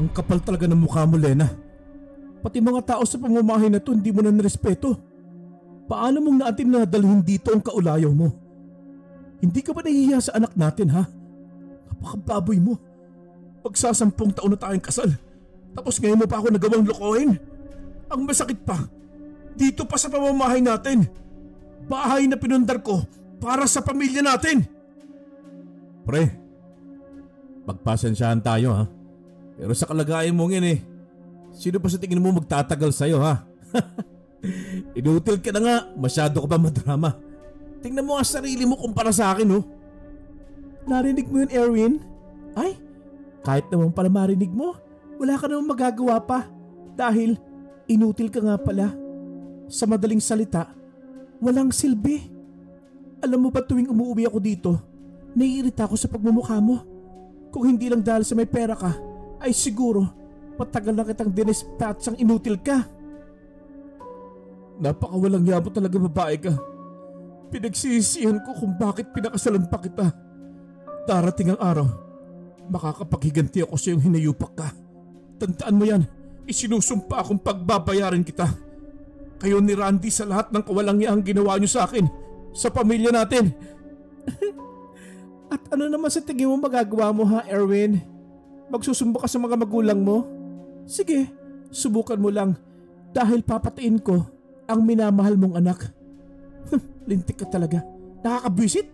Ang kapal talaga ng mukha mo, Lena. Pati mga tao sa pamamahay na to hindi mo na nirespeto. Paano mong natin na dalhin dito ang kaulayaw mo? Hindi ka ba nahihiya sa anak natin, ha? Napakababoy mo. Pagsasampung taon na tayong kasal, tapos ngayon mo pa ako nagawang lokohin? Ang masakit pa, dito pa sa pamamahay natin. Bahay na pinundar ko para sa pamilya natin. Pre, magpasensyahan tayo, ha? Pero sa kalagayan mong yan sino pa sa tingin mo magtatagal sa'yo, ha? Inutil ka na nga, masyado ka pa madrama. Tingnan mo ang sarili mo kumpara sa akin, oh. Narinig mo yun, Erwin? Ay, kahit naman pala marinig mo, wala ka naman magagawa pa. Dahil inutil ka nga pala. Sa madaling salita, walang silbi. Alam mo ba tuwing umuwi ako dito, naiirita ako sa pagmumukha mo. Kung hindi lang dahil sa may pera ka, ay siguro matagal na kitang dinespatsang inutil ka. Napakawalang yabo talaga babae ka. Pinagsisihan ko kung bakit pinakasalan pa kita. Darating ang araw, makakapaghiganti ako sa iyong hinayupak ka. Tandaan mo yan, isinusumpa akong pagbabayaran kita. Kayo ni Randy sa lahat ng kawalangyahang ginawa niyo sa akin, sa pamilya natin. At ano naman sa tingin mo magagawa mo, ha, Erwin? Magsusumbo ka sa mga magulang mo? Sige, subukan mo lang dahil papatiin ko ang minamahal mong anak. Lintik ka talaga. Nakakabwisit.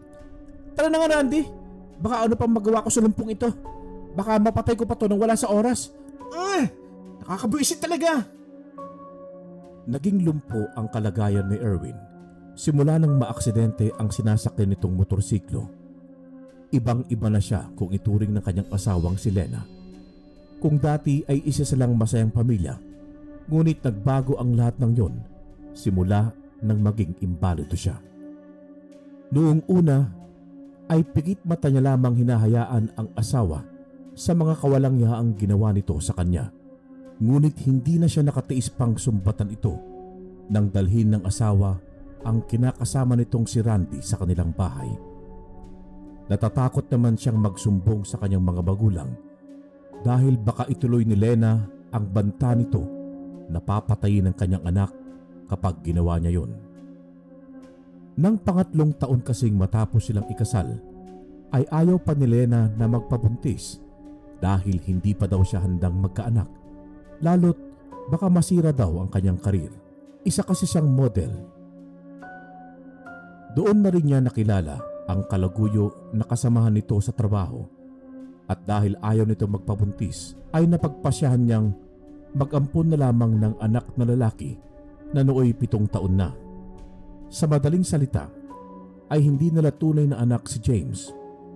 Tara na nga, Randy. Baka ano pang magawa ko sa lumpong ito. Baka mapatay ko pa to nang wala sa oras. Nakakabwisit talaga. Naging lumpo ang kalagayan ni Erwin simula nang maaksidente ang sinasakyan nitong motorsiklo. Ibang-iba na siya kung ituring ng kanyang asawang si Lena. Kung dati ay isa silang masayang pamilya, ngunit nagbago ang lahat ng yon simula nang maging imbalido siya. Noong una ay pikit mata niya lamang hinahayaan ang asawa sa mga kawalang-yaang ginawa nito sa kanya. Ngunit hindi na siya nakatiis pang sumbatan ito nang dalhin ng asawa ang kinakasama nitong si Randy sa kanilang bahay. Natatakot naman siyang magsumbong sa kanyang mga magulang dahil baka ituloy ni Lena ang banta nito na papatayin ng kanyang anak kapag ginawa niya yon. Nang pangatlong taon kasing matapos silang ikasal, ay ayaw pa ni Lena na magpabuntis dahil hindi pa daw siya handang magkaanak, lalo't baka masira daw ang kanyang karir. Isa kasi siyang model. Doon na rin niya nakilala ang kalaguyo na kasamahan nito sa trabaho at dahil ayaw nito magpabuntis ay napagpasyahan niyang mag-ampon na lamang ng anak na lalaki na nooy 7 taon na. Sa madaling salita ay hindi nila tunay na anak si James,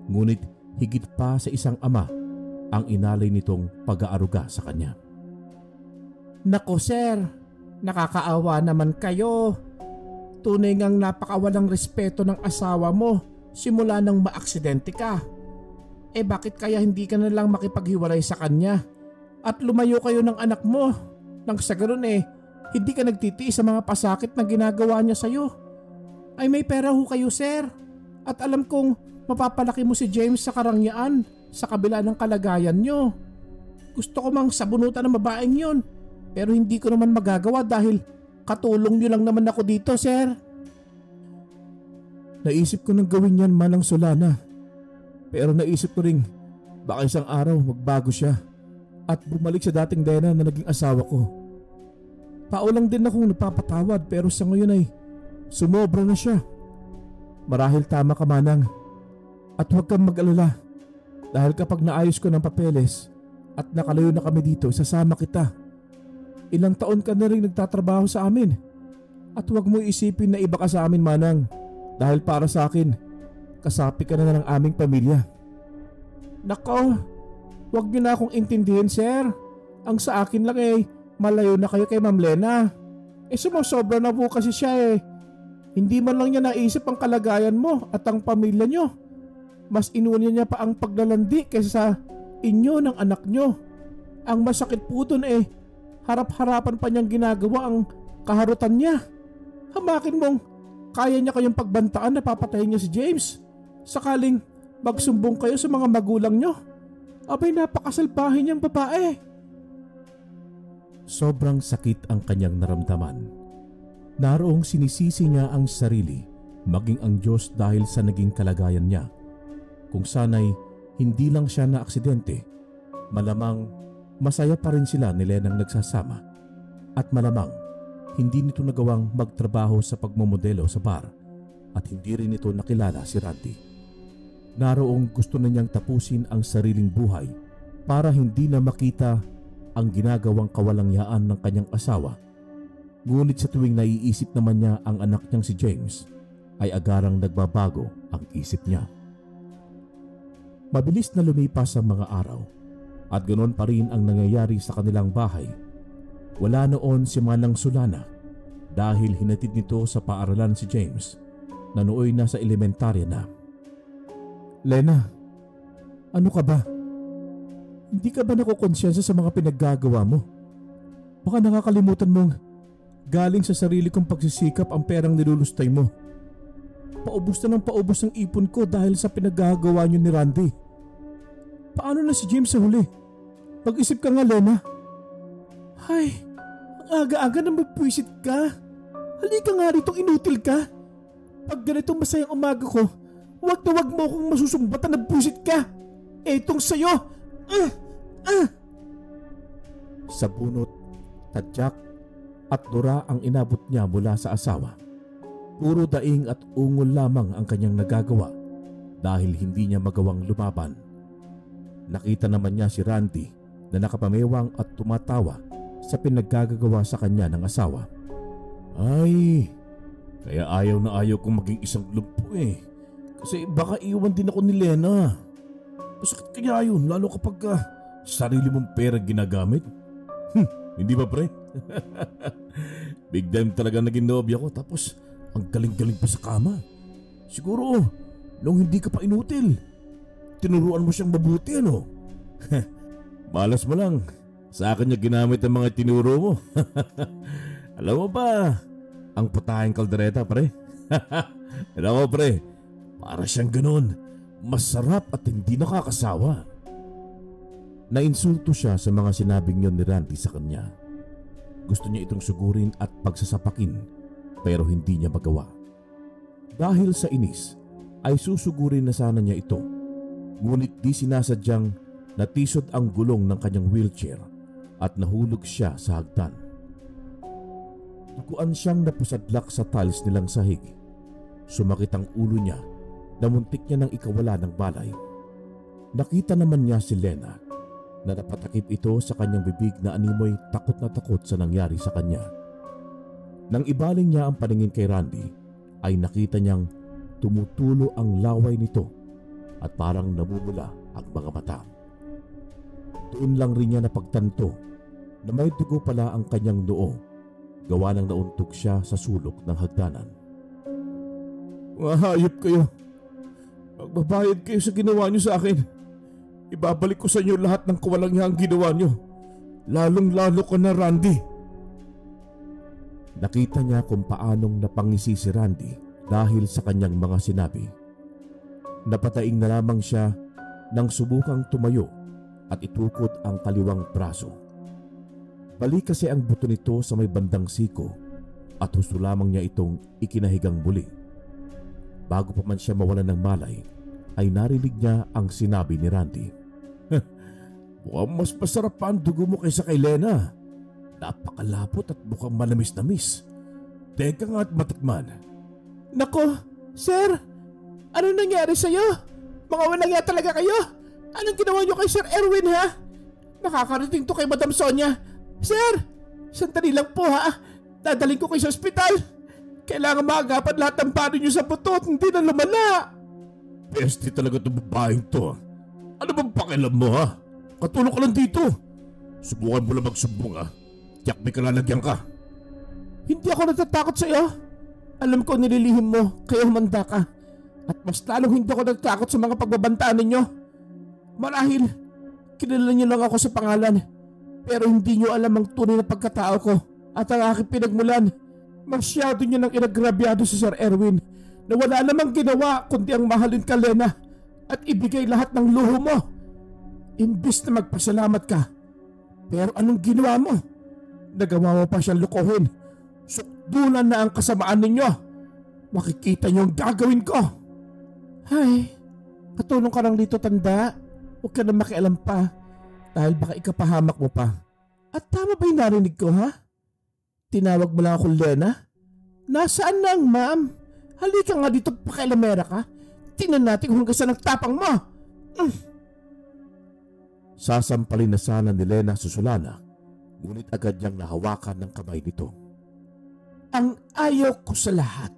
ngunit higit pa sa isang ama ang inalay nitong pag-aaruga sa kanya. Nako sir, nakakaawa naman kayo. Tunay ngang napakawalang respeto ng asawa mo simula nang maaksidente ka. Bakit kaya hindi ka na lang makipaghiwalay sa kanya at lumayo kayo ng anak mo nang sa ganun hindi ka nagtitiis sa mga pasakit na ginagawa niya sa'yo? Ay may pera ho kayo sir at alam kong mapapalaki mo si James sa karangyaan sa kabila ng kalagayan nyo. Gusto ko mang sabunutan ng babaeng yon pero hindi ko naman magagawa dahil katulong niyo lang naman ako dito, sir. Naisip ko nang gawin yan manang Solana. Pero naisip ko rin baka isang araw magbago siya at bumalik sa dating Lena na naging asawa ko. Tao lang din akong napapatawad pero sa ngayon ay sumobra na siya. Marahil tama ka manang. At huwag kang mag-alala dahil kapag naayos ko ng papeles at nakalayo na kami dito, isasama kita. Ilang taon ka na rin nagtatrabaho sa amin. At huwag mo isipin na iba ka sa amin manang dahil para sa akin, kasapi ka na ng aming pamilya. Nako, huwag niyo na akong intindihin sir. Ang sa akin lang malayo na kayo kay Ma'am Lena. Sumusobra na po kasi siya Hindi man lang niya naisip ang kalagayan mo at ang pamilya niyo. Mas inuna niya pa ang paglalandi kaysa sa inyo ng anak niyo. Ang masakit po dun harap-harapan pa niyang ginagawa ang kaharutan niya. Hamakin mong kaya niya kayong pagbantaan na papatayin niya si James sakaling magsumbong kayo sa mga magulang niyo. Abay napakasalbahin niyang babae. Sobrang sakit ang kanyang naramdaman. Naroong sinisisi niya ang sarili, maging ang Diyos dahil sa naging kalagayan niya. Kung sana'y hindi lang siya na aksidente, malamang masaya pa rin sila ni Lenang nagsasama. At malamang hindi nito nagawang magtrabaho sa pagmomodelo sa bar at hindi rin ito nakilala si Randy. Naroong gusto na niyang tapusin ang sariling buhay para hindi na makita ang ginagawang kawalangyaan ng kanyang asawa. Ngunit sa tuwing naiisip naman niya ang anak niyang si James, ay agarang nagbabago ang isip niya. Mabilis na lumipas ang mga araw at ganoon pa rin ang nangyayari sa kanilang bahay. Wala noon si Manang Solana dahil hinatid nito sa paaralan si James na nooy nasa elementarya na. Lena, ano ka ba? Hindi ka ba nakukonsensya sa mga pinaggagawa mo? Baka nakakalimutan mong galing sa sarili kong pagsisikap ang perang nilulustay mo. Paubos na ng paubos ang ipon ko dahil sa pinaggagawa niyo ni Randy. Paano na si James sa huli? Pag-isip ka nga, Lena. Ay, ang aga-aga na magpuwisit ka. Halika nga rito, inutil ka. Pag ganitong masayang umaga ko, wag na wag mo akong masusumbatan na buwisit ka. Etong sa'yo. Sa bunot, tadyak at dura ang inabot niya mula sa asawa. Puro daing at ungol lamang ang kanyang nagagawa dahil hindi niya magawang lumaban. Nakita naman niya si Randy na nakapamewang at tumatawa sa pinaggagawa sa kanya ng asawa. Ay, kaya ayaw na ayaw kong maging isang lumpo eh. Kasi baka iwan din ako ni Lena. Masakit kaya yun, lalo kapag sarili mong pera ginagamit. Hindi ba pre? Big time talaga naging nobya ko, tapos ang galing-galing pa sa kama. Siguro, nung hindi ka pa inutil, tinuruan mo siyang mabuti ano? Malas mo lang, sa akin niya ginamit ang mga tinuro mo. Alam mo ba, ang putahing kaldereta pre? Alam mo pre, para siyang ganun. Masarap at hindi nakakasawa. Nainsulto siya sa mga sinabing yon ni Randy sa kanya. Gusto niya itong sugurin at pagsasapakin pero hindi niya magawa. Dahil sa inis ay susugurin na sana niya ito. Ngunit di sinasadyang natisod ang gulong ng kanyang wheelchair at nahulog siya sa hagdan. Duguan siyang napasadlak sa tiles nilang sahig. Sumakit ang ulo niya na muntik niya nang ikawala ng balay. Nakita naman niya si Lena na napatakip ito sa kanyang bibig na animoy takot na takot sa nangyari sa kanya. Nang ibaling niya ang paningin kay Randy, ay nakita niyang tumutulo ang laway nito at parang namumula ang mga mata. Doon lang rin niya napagtanto na may dugo pala ang kanyang noo, gawa ng nauntog siya sa sulok ng hagdanan. Mahayop kayo! Magbabayad kayo sa ginawa niyo sa akin. Ibabalik ko sa inyo lahat ng kawalangyang ginawa niyo. Lalong-lalo ko na, Randy. Nakita niya kung paanong napangisi si Randy dahil sa kanyang mga sinabi. Napataing na lamang siya nang subukang tumayo at itukod ang kaliwang braso. Balik kasi ang buto nito sa may bandang siko at husto lamang niya itong ikinahigang muli. Bago pa man siya mawalan ng malay, ay narinig niya ang sinabi ni Randy. Mukhang mas masarap pa ang dugo mo kaysa kay Lena. Napakalapot at mukhang manamis-namis. Teka nga at matikman. Nako, sir! Ano nangyari sa'yo? Mga walang ya talaga kayo? Anong ginawa niyo kay Sir Erwin ha? Nakakarating to kay Madam Sonia. Sir! Sandali lang po ha. Dadaling ko kayo sa ospital. Kailangan maagapan lahat ng pano niyo sa buto at hindi na lumala. Peste talaga itong babaeng to. Ano bang pakialam mo ha? Katulong ka lang dito. Subukan mo lang magsumbong ha. Tiyak may kalalagyan ka. Hindi ako natatakot sa iyo. Alam ko nililihim mo kaya humanda ka. At mas lalong hindi ako natatakot sa mga pagbabantaan ninyo. Marahil, kilala niyo lang ako sa pangalan. Pero hindi niyo alam ang tunay na pagkatao ko at ang aking pinagmulan. Masyado niyo nang inagrabyado si Sir Erwin na wala namang ginawa kundi ang mahalin ka, Lena, at ibigay lahat ng luho mo. Imbis na magpasalamat ka. Pero anong ginawa mo? Nagawa mo pa siyang lukuhin. Sukdulan na ang kasamaan ninyo. Makikita niyo ang gagawin ko. Hay, katulong ka lang dito, tanda. Huwag ka na makialam pa. Dahil baka ikapahamak mo pa. At tama ba yung narinig ko, ha? Tinawag mo lang akong Lena? Nasaan na ang ma'am? Halika nga dito, pakialamera ka. Tingnan natin kung hanggang saan ang tapang mo. Sasampalin na sana ni Lena Susulana, ngunit agad niyang nahawakan ng kamay nito. Ang ayaw ko sa lahat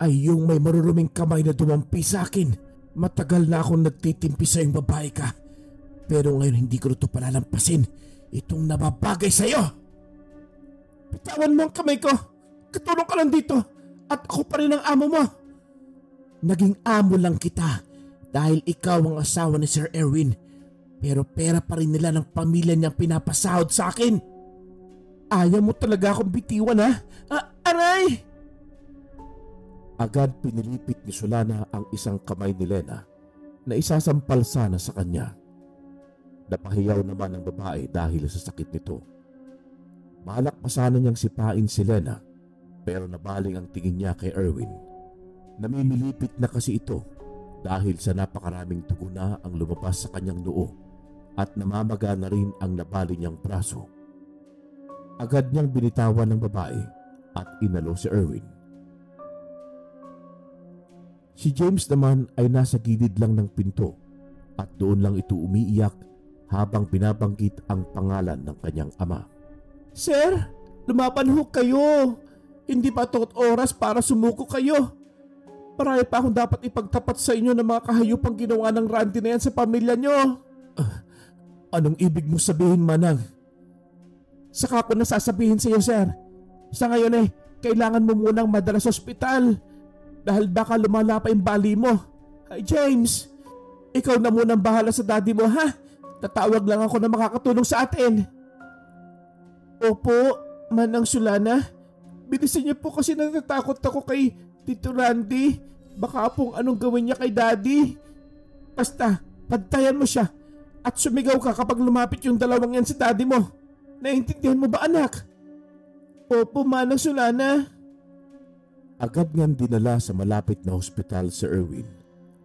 ay yung may maruruming kamay na dumampi sa akin. Matagal na akong nagtitimpi sa yung babae ka. Pero ngayon hindi ko ito palalampasin. Itong nababagay sa'yo. Bitawan mo ang kamay ko. Katulong ka lang dito. At ako pa rin ang amo mo. Naging amo lang kita dahil ikaw ang asawa ni Sir Erwin. Pero pera pa rin nila ng pamilya niyang pinapasahod sa akin. Ayaw mo talaga akong bitiwan, ha? Aray! Agad pinilipit ni Solana ang isang kamay ni Lena na isasampal sana sa kanya. Napahiyaw naman ang babae dahil sa sakit nito. Balak pa sana niyang sipain si Lena pero nabaling ang tingin niya kay Erwin. Namimilipit na kasi ito dahil sa napakaraming dugo na ang lumabas sa kanyang noo at namamaga na rin ang nabali niyang braso. Agad niyang binitawan ng babae at inalo si Erwin. Si James naman ay nasa gilid lang ng pinto at doon lang ito umiiyak habang binabanggit ang pangalan ng kanyang ama. Sir, lumaban ho kayo. Hindi pa ito oras para sumuko kayo. Marami pa akong dapat ipagtapat sa inyo ng mga kahayupang ginawa ng Randy na yan sa pamilya nyo. Anong ibig mo sabihin, Manang? Saka ko nasasabihin sa iyo, sir. Sa ngayon kailangan mo munang madala sa ospital dahil baka lumala pa yung bali mo. Ay, James, ikaw na munang bahala sa daddy mo, ha? Tatawag lang ako na makakatulong sa atin. Opo, Manang Solana. Bilisan niyo po kasi natatakot ako kay Tito Randy. Baka pong anong gawin niya kay daddy. Basta, pantayan mo siya at sumigaw ka kapag lumapit yung dalawang yan sa daddy mo. Naiintindihan mo ba, anak? Opo, Manang Solana. Agad niyang dinala sa malapit na hospital si Erwin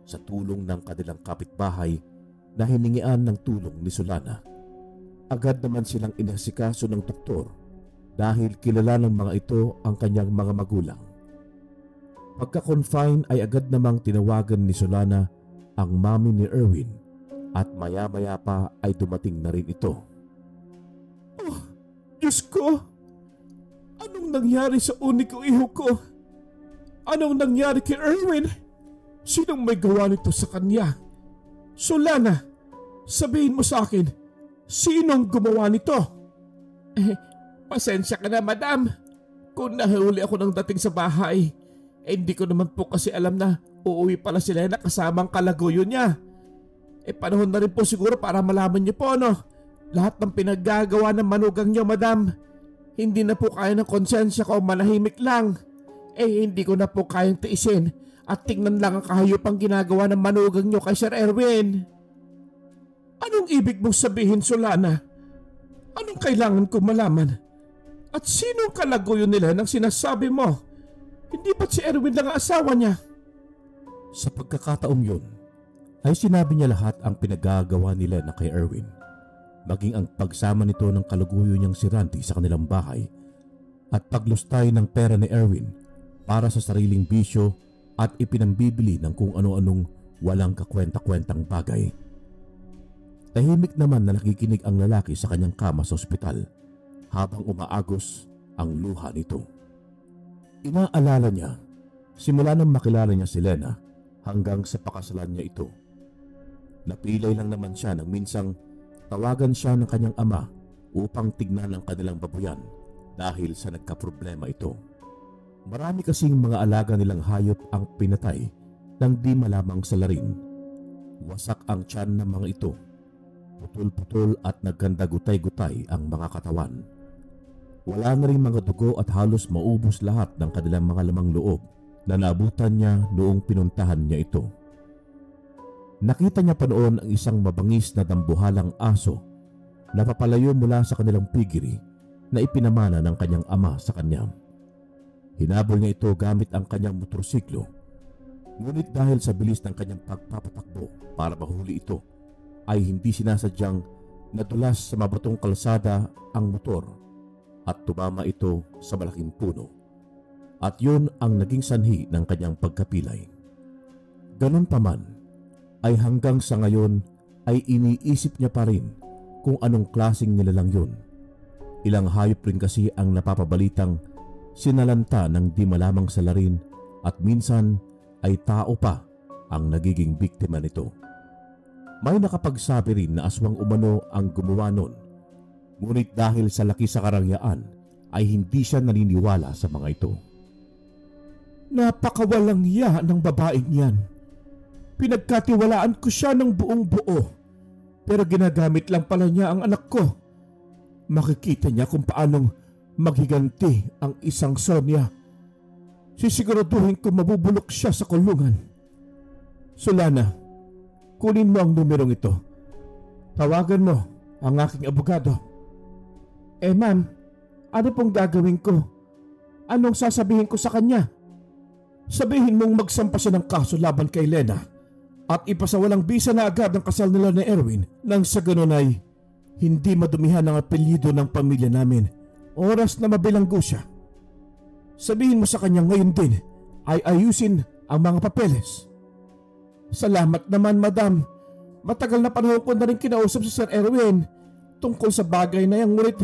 sa tulong ng kanilang kapitbahay na hiningian ng tulong ni Solana. Agad naman silang inasikaso ng doktor dahil kilala ng mga ito ang kanyang mga magulang. Pagka-confine ay agad namang tinawagan ni Solana ang mami ni Erwin at maya-maya pa ay dumating na rin ito. Oh, Diyos ko! Anong nangyari sa uniko iho ko? Anong nangyari kay Erwin? Sinong may gawa nito sa kanya? Solana, sabihin mo sa akin, sinong gumawa nito? Pasensya ka na, madam. Kung nahuli ako ng dating sa bahay, hindi ko naman po kasi alam na uuwi pala sila na kasamang kalaguyo niya. Panahon na rin po siguro para malaman niyo po, no? Lahat ng pinaggagawa ng manugang niyo, madam. Hindi na po kaya ng konsensya ko, manahimik lang. Hindi ko na po kayang tiisin at tingnan lang ang kahayupang ginagawa ng manugang niyo kay Sir Erwin. Anong ibig mong sabihin, Solana? Anong kailangan kong malaman? At sinong kalaguyo nila nang sinasabi mo? Hindi ba't si Erwin lang ang asawa niya? Sa pagkakataong yun, ay sinabi niya lahat ang pinagagawa nila na kay Erwin. Maging ang pagsama nito ng kalaguyo niyang si Randy sa kanilang bahay at paglustay ng pera ni Erwin para sa sariling bisyo at ipinambibili ng kung ano-anong walang kakwenta-kwentang bagay. Tahimik naman na nakikinig ang lalaki sa kanyang kama sa ospital habang umaagos ang luha nito. Inaalala niya, simula nang makilala niya si Lena hanggang sa pakasalan niya ito. Napilay lang naman siya nang minsang tawagan siya ng kanyang ama upang tignan ang kanilang babuyan dahil sa nagkaproblema ito. Marami kasing mga alaga nilang hayop ang pinatay nang di malamang salarin. Wasak ang tiyan ng mga ito. Putol-putol at nagkandagutay-gutay ang mga katawan. Wala na rin mga dugo at halos maubos lahat ng kanilang mga lamang loob na naabutan niya noong pinuntahan niya ito. Nakita niya pa noon ang isang mabangis na dambuhalang aso na papalayo mula sa kanilang piggery na ipinamana ng kanyang ama sa kanya. Hinabol niya ito gamit ang kanyang motorsiklo. Ngunit dahil sa bilis ng kanyang pagpapatakbo para mahuli ito, ay hindi sinasadyang nadulas sa mabatong kalsada ang motor at tumama ito sa malaking puno. At yun ang naging sanhi ng kanyang pagkapilay. Ganun pa man, ay hanggang sa ngayon ay iniisip niya pa rin kung anong klaseng nilalang yun. Ilang hayop rin kasi ang napapabalitang sinalanta ng di malamang salarin at minsan ay tao pa ang nagiging biktima nito. May nakapagsabi rin na aswang umano ang gumawa nun, ngunit dahil sa laki sa karangyaan ay hindi siya naniniwala sa mga ito. Napakawalang iya ng babaeng yan. Pinagkatiwalaan ko siya ng buong buo, pero ginagamit lang pala niya ang anak ko. Makikita niya kung paanong maghiganti ang isang Sonia. Sisiguraduhin ko mabubulok siya sa kulungan. Solana, kunin mo ang numerong ito. Tawagan mo ang aking abogado. Ma'am, ano pong gagawin ko? Anong sasabihin ko sa kanya? Sabihin mong magsampa siya ng kaso laban kay Lena at ipasawalang bisa na agad ang kasal nila ni Erwin nang sa ganun ay hindi madumihan ang apelyido ng pamilya namin oras na mabilanggo siya. Sabihin mo sa kanya ngayon din ay ayusin ang mga papeles. Salamat naman, madam. Matagal na panahon ko na rin kinausap si Sir Erwin tungkol sa bagay na yan, ngunit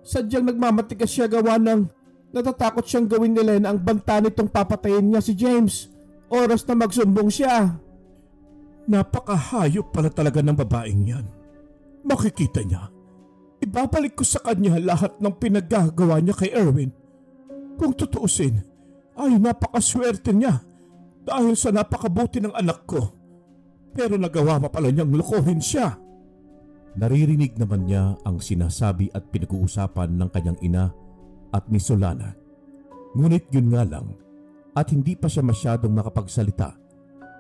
sadyang nagmamatigas siya gawa ng natatakot siyang gawin ni Lena ang banta nitong papatayin niya si James oras na magsumbong siya. Napakahayop pala talaga ng babaeng yan. Makikita niya, ibabalik ko sa kanya lahat ng pinagagawa niya kay Erwin. Kung tutuusin, ay napakaswerte niya dahil sa napakabuti ng anak ko. Pero nagawa pa pala niyang lokohin siya. Naririnig naman niya ang sinasabi at pinag-uusapan ng kanyang ina at ni Solana. Ngunit yun nga lang at hindi pa siya masyadong makapagsalita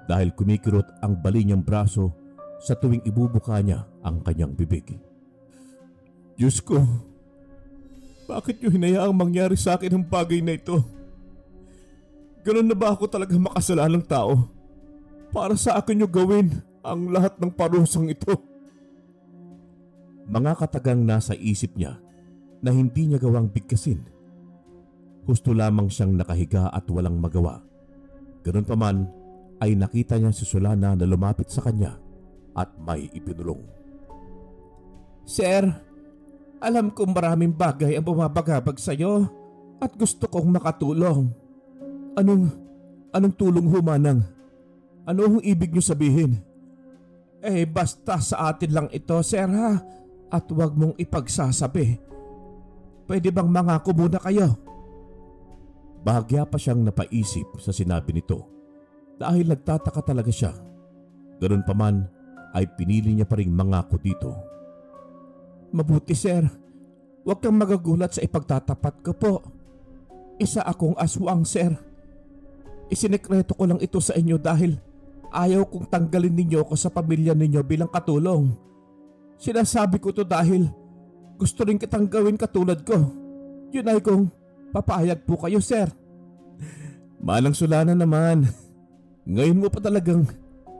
dahil kumikirot ang bali niyang braso sa tuwing ibubuka niya ang kanyang bibig. Diyos ko, bakit niyo hinayaang mangyari sa akin ang bagay na ito? Ganun na ba ako talaga makasalanang tao? Para sa akin niyo gawin ang lahat ng parusang ito. Mga katagang nasa isip niya na hindi niya gawang bigkasin. Husto lamang siyang nakahiga at walang magawa. Ganun pa man ay nakita niya si Solana na lumapit sa kanya at may ipinulong. Sir, alam kong maraming bagay ang bumabagabag sa iyo at gusto kong makatulong. Anong tulong humanang? Ano ang ibig niyo sabihin? Basta sa atin lang ito, sir, ha? At huwag mong ipagsasabi. Pwede bang mangako muna kayo? Bahagya pa siyang napaisip sa sinabi nito dahil nagtataka talaga siya. Ganun pa man ay pinili niya pa ring mangako dito. Mabuti, sir. Huwag kang magagulat sa ipagtatapat ko po. Isa akong aswang, sir. Isinekreto ko lang ito sa inyo dahil ayaw kong tanggalin ninyo ako sa pamilya ninyo bilang katulong. Sinasabi ko to dahil gusto rin kitang gawin katulad ko. Yun ay kung papayag po kayo, sir. Manang Solana naman. Ngayon mo pa talagang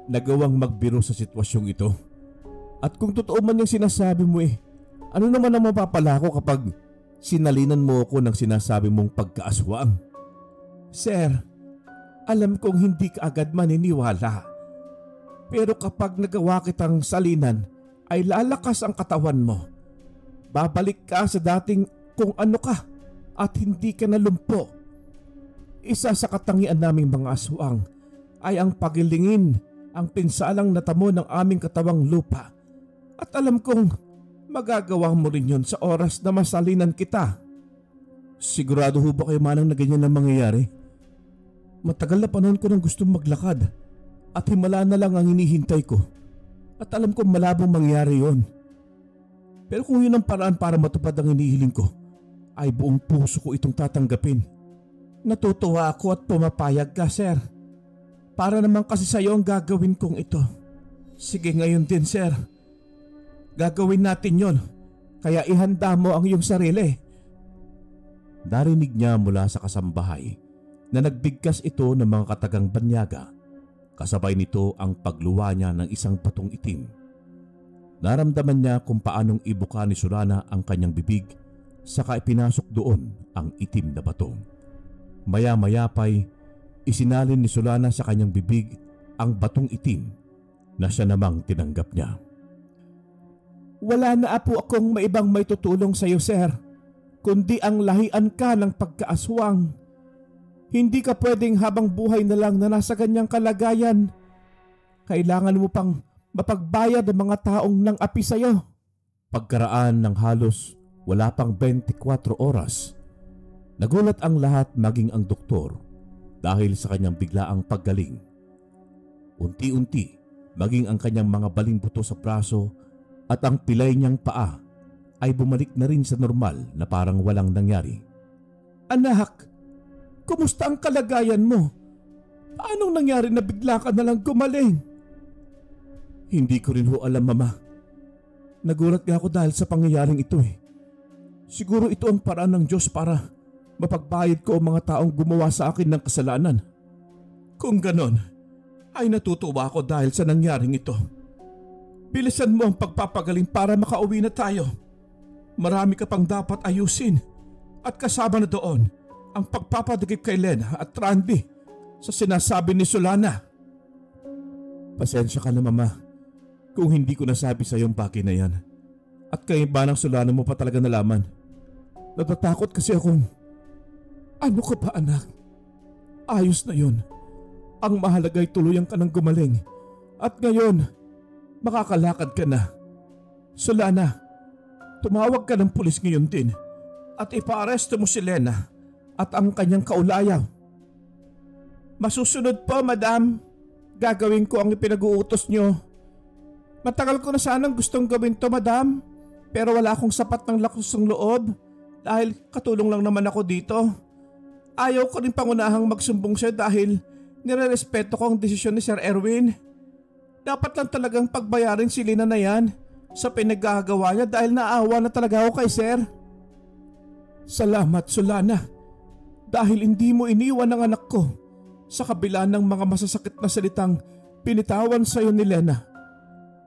nagawang magbiro sa sitwasyong ito. At kung totoo man yung sinasabi mo ano naman ang mapapala ko kapag sinalinan mo ako ng sinasabi mong pagkaaswang? Sir, alam kong hindi ka agad maniniwala. Pero kapag nagawa kitang salinan, ay lalakas ang katawan mo. Babalik ka sa dating kung ano ka at hindi ka nalumpo. Isa sa katangian naming mga aswang ay ang pagilingin ang pinsalang natamo ng aming katawang lupa. At alam kong magagawa mo rin yun sa oras na masalinan kita. Sigurado ho ba kayo manang na ganyan ang mangyayari? Matagal na panahon ko nang gustong maglakad at himala na lang ang hinihintay ko. At alam kong malabong mangyari yon. Pero kung yun ang paraan para matupad ang hinihiling ko, ay buong puso ko itong tatanggapin. Natutuwa ako at pumapayag ka, sir. Para naman kasi sa'yo ang gagawin kong ito. Sige ngayon din, sir. Gagawin natin yon. Kaya ihanda mo ang iyong sarili narinig niya mula sa kasambahay na nagbigkas ito ng mga katagang banyaga. Kasabay nito ang pagluwa niya ng isang patong itim. Naramdaman niya kung paanong ibuka ni Solana ang kanyang bibig, saka ipinasok doon ang itim na bato. Maya-maya pa'y isinalin ni Solana sa kanyang bibig ang batong itim na siya namang tinanggap niya. Wala na po akong maibang may tutulong sa iyo, sir, kundi ang lahian ka ng pagkaaswang. Hindi ka pwedeng habang buhay na lang na nasa ganyang kalagayan. Kailangan mo pang mapagbayad ang mga taong nang api sa iyo. Pagkaraan ng halos wala pang 24 oras, nagulat ang lahat maging ang doktor dahil sa kanyang biglaang paggaling. Unti-unti maging ang kanyang mga baling buto sa braso at ang pilay niyang paa ay bumalik na rin sa normal na parang walang nangyari. Anak, kumusta ang kalagayan mo? Paanong nangyari na bigla ka na lang gumaling? Hindi ko rin ho alam, Mama. Nagulat nga ako dahil sa pangyayaring ito eh. Siguro ito ang paraan ng Diyos para mapagbayad ko ang mga taong gumawa sa akin ng kasalanan. Kung ganon, ay natutuwa ako dahil sa nangyaring ito. Bilisan mo ang pagpapagaling para makauwi na tayo. Marami ka pang dapat ayusin at kasama na doon ang pagpapadagip kay Lena at Randy sa sinasabi ni Solana. Pasensya ka na, Mama, kung hindi ko nasabi sa iyo ang bagay na yan. At kayo ba ng Solana mo pa talaga nalaman? Natatakot kasi akong... Ano ka ba, anak? Ayos na yun. Ang mahalagay tuluyang ka ng gumaling. At ngayon, makakalakad ka na. Solana, tumawag ka ng pulis ngayon din at ipaaresto mo si Lena at ang kanyang kaulayaw. Masusunod po, Madam. Gagawin ko ang ipinag-uutos nyo. Matagal ko na sanang gustong gawin to, Madam, pero wala akong sapat ng lakas ng loob dahil katulong lang naman ako dito. Ayaw ko rin pangunahang magsumbong siya dahil nirerespeto ko ang desisyon ni Sir Erwin. Dapat lang talagang pagbayarin si Lena na yan sa pinaggagawa niya dahil naawa na talaga ako kay Sir. Salamat, Solana, dahil hindi mo iniwan ang anak ko sa kabila ng mga masasakit na salitang pinitawan sa iyo ni Lena.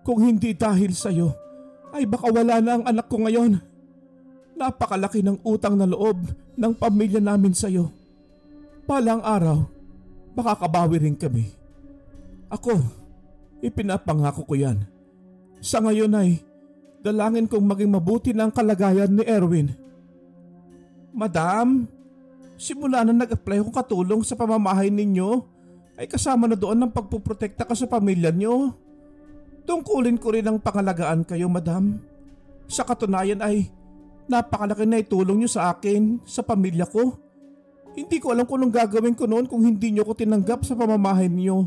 Kung hindi dahil sa iyo, ay baka wala na ang anak ko ngayon. Napakalaki ng utang na loob ng pamilya namin sa iyo. Palang araw, makakabawi rin kami. Ako, ipinapangako ko yan. Sa ngayon ay dalangin kong maging mabuti na ang kalagayan ni Erwin. Madam, simula na nag-apply akong katulong sa pamamahay ninyo, ay kasama na doon ang pagpuprotekta ka sa pamilya nyo. Tungkulin ko rin ang pangalagaan kayo, Madam. Sa katunayan ay napakalaki na itulong nyo sa akin, sa pamilya ko. Hindi ko alam kung anong gagawin ko noon kung hindi nyo ko tinanggap sa pamamahay niyo.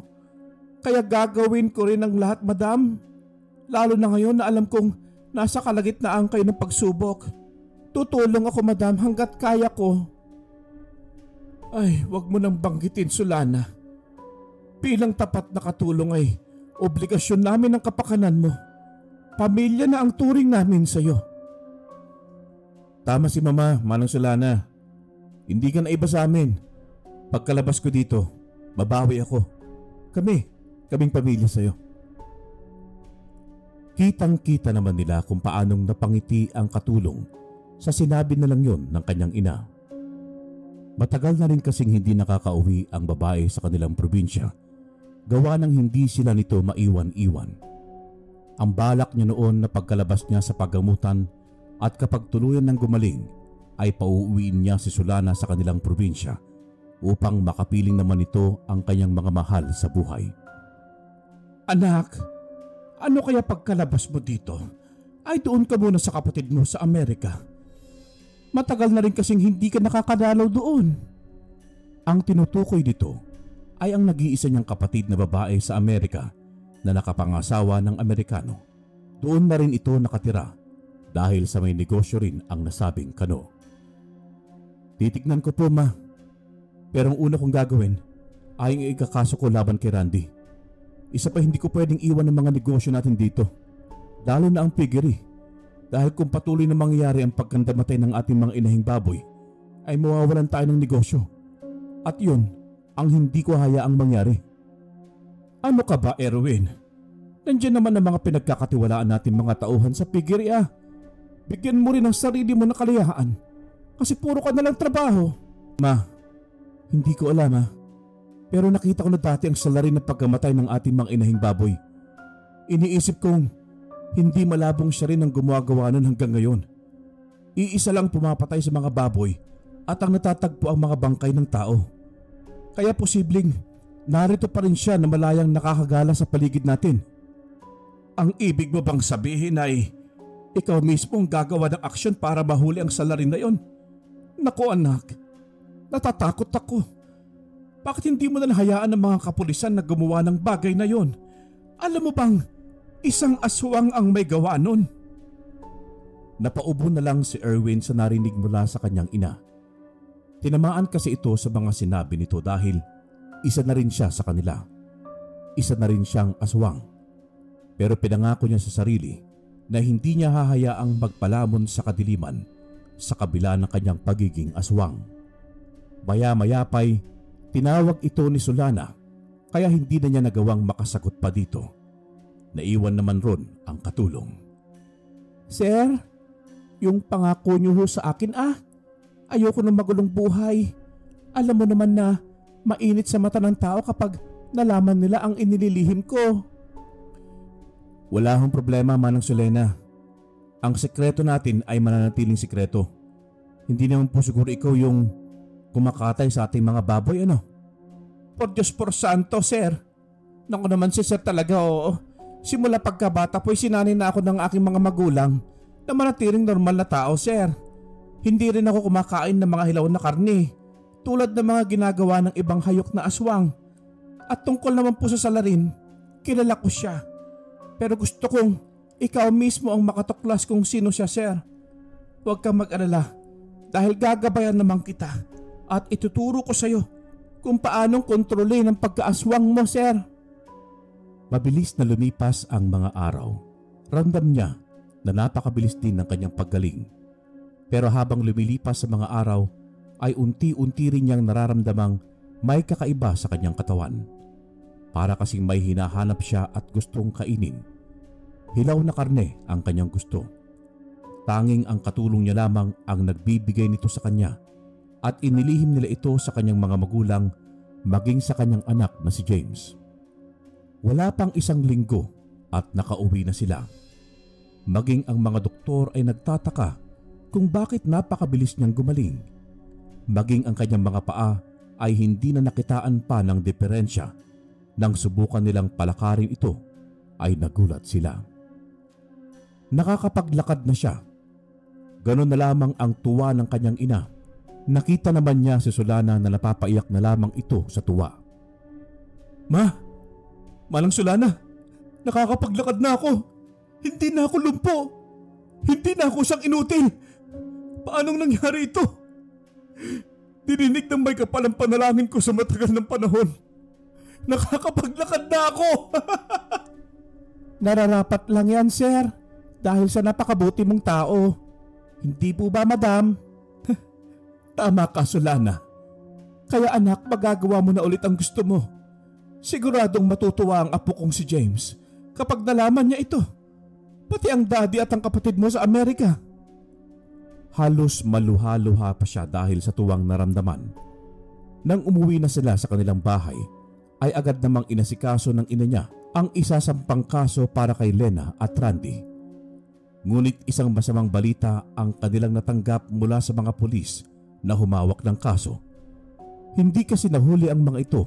Kaya gagawin ko rin ang lahat, Madam. Lalo na ngayon na alam kong nasa kalagitnaan kayo ng pagsubok. Tutulong ako, Madam, hanggat kaya ko. Ay, wag mo nang banggitin, Solana. Bilang tapat na katulong ay obligasyon namin ang kapakanan mo. Pamilya na ang turing namin sa iyo. Tama si Mama, Manang Solana. Hindi ka na iba sa amin. Pagkalabas ko dito, babawi ako. Kaming pamilya sa iyo. Kitang-kita naman nila kung paanong napangiti ang katulong sa sinabi na lang yon ng kanyang ina. Matagal na rin kasing hindi nakakauwi ang babae sa kanilang probinsya, gawa ng hindi sila nito maiwan-iwan. Ang balak niya noon na pagkalabas niya sa paggamutan at kapag tuluyan ng gumaling ay pauuwiin niya si Solana sa kanilang probinsya upang makapiling naman ito ang kanyang mga mahal sa buhay. Anak, ano kaya pagkalabas mo dito ay doon ka muna sa kapatid mo sa Amerika? Matagal na rin kasing hindi ka nakakadalaw doon. Ang tinutukoy dito ay ang nag-iisa niyang kapatid na babae sa Amerika na nakapangasawa ng Amerikano. Doon na rin ito nakatira dahil sa may negosyo rin ang nasabing kano. Titignan ko po, Ma. Pero ang una kong gagawin ay ang ikakaso ko laban kay Randy. Isa pa, hindi ko pwedeng iwan ang mga negosyo natin dito. Lalo na ang piggery. Dahil kung patuloy na mangyayari ang pagkandamatay ng ating mga inahing baboy, ay mawawalan tayo ng negosyo. At yun ang hindi ko hayaang mangyari. Ano ka ba, Erwin? Nandiyan naman ang mga pinagkakatiwalaan natin mga tauhan sa piggeria. Bigyan mo rin ang sarili mo ng kalayaan kasi puro ka na lang trabaho. Ma, hindi ko alam ha. Pero nakita ko na dati ang salarin ng pagkamatay ng ating mga inahing baboy. Iniisip kong hindi malabong siya rin ang gumagawa nun hanggang ngayon. Iisa lang pumapatay sa mga baboy at ang natatagpo ang mga bangkay ng tao. Kaya posibleng narito pa rin siya na malayang nakakagala sa paligid natin. Ang ibig mo bang sabihin ay ikaw mismo ang gagawa ng aksyon para mahuli ang salarin na yon? Naku anak, natatakot ako. Bakit hindi mo na hayaan ng mga kapulisan na gumawa ng bagay na yon? Alam mo bang isang aswang ang may gawa nun? Napaubo na lang si Erwin sa narinig mula sa kanyang ina. Tinamaan kasi ito sa mga sinabi nito dahil isa na rin siya sa kanila. Isa na rin siyang aswang. Pero pinangako niya sa sarili na hindi niya hahayaang magpalamon sa kadiliman sa kabila ng kanyang pagiging aswang. Maya-maya pa'y tinawag ito ni Solana kaya hindi na niya nagawang makasagot pa dito. Naiwan naman ron ang katulong. Sir, yung pangako niyo ho sa akin ayoko ng magulong buhay. Alam mo naman na mainit sa mata ng tao kapag nalaman nila ang inililihim ko. Wala hong problema, Manang Solena. Ang sekreto natin ay mananatiling sekreto. Hindi naman po siguro ikaw yung kumakatay sa ating mga baboy, ano? Por Diyos por santo, sir. Naku naman si sir talaga, oo. Simula pagkabata po'y sinanay na ako ng aking mga magulang na manatiling normal na tao, sir. Hindi rin ako kumakain ng mga hilaw na karne tulad ng mga ginagawa ng ibang hayok na aswang. At tungkol naman po sa salarin, kilala ko siya. Pero gusto kong ikaw mismo ang makatuklas kung sino siya, sir. Huwag kang mag-alala dahil gagabayan naman kita at ituturo ko sa iyo kung paanong kontrolin ang pagkaaswang mo, sir. Mabilis na lumipas ang mga araw. Ramdam niya na napakabilis din ng kanyang paggaling. Pero habang lumilipas sa mga araw ay unti-unti rin niyang nararamdamang may kakaiba sa kanyang katawan. Para kasing may hinahanap siya at gustong kainin. Hilaw na karne ang kanyang gusto. Tanging ang katulong niya lamang ang nagbibigay nito sa kanya at inilihim nila ito sa kanyang mga magulang maging sa kanyang anak na si James. Wala pang isang linggo at nakauwi na sila. Maging ang mga doktor ay nagtataka kung bakit napakabilis niyang gumaling. Maging ang kanyang mga paa ay hindi na nakitaan pa ng diferensya. Nang subukan nilang palakarin ito ay nagulat sila. Nakakapaglakad na siya. Ganon na lamang ang tuwa ng kanyang ina. Nakita naman niya si Solana na napapaiyak na lamang ito sa tuwa. Ma, Manang Solana, nakakapaglakad na ako. Hindi na ako lumpo. Hindi na ako siyang inutil. Paanong nangyari ito? Dininig ng may kapalang panalangin ko sa matagal ng panahon. Nakakapaglakad na ako. Nararapat lang yan, sir. Dahil sa napakabuti mong tao. Hindi po ba, madam? Tama ka, Solana. Kaya anak, magagawa mo na ulit ang gusto mo. Siguradong matutuwa ang apo kong si James kapag nalaman niya ito. Pati ang daddy at ang kapatid mo sa Amerika. Halos maluha-luha pa siya dahil sa tuwang naramdaman. Nang umuwi na sila sa kanilang bahay, ay agad namang inasikaso ng ina niya ang isasampang kaso para kay Lena at Randy. Ngunit isang masamang balita ang kanilang natanggap mula sa mga pulis na humawak ng kaso. Hindi kasi nahuli ang mga ito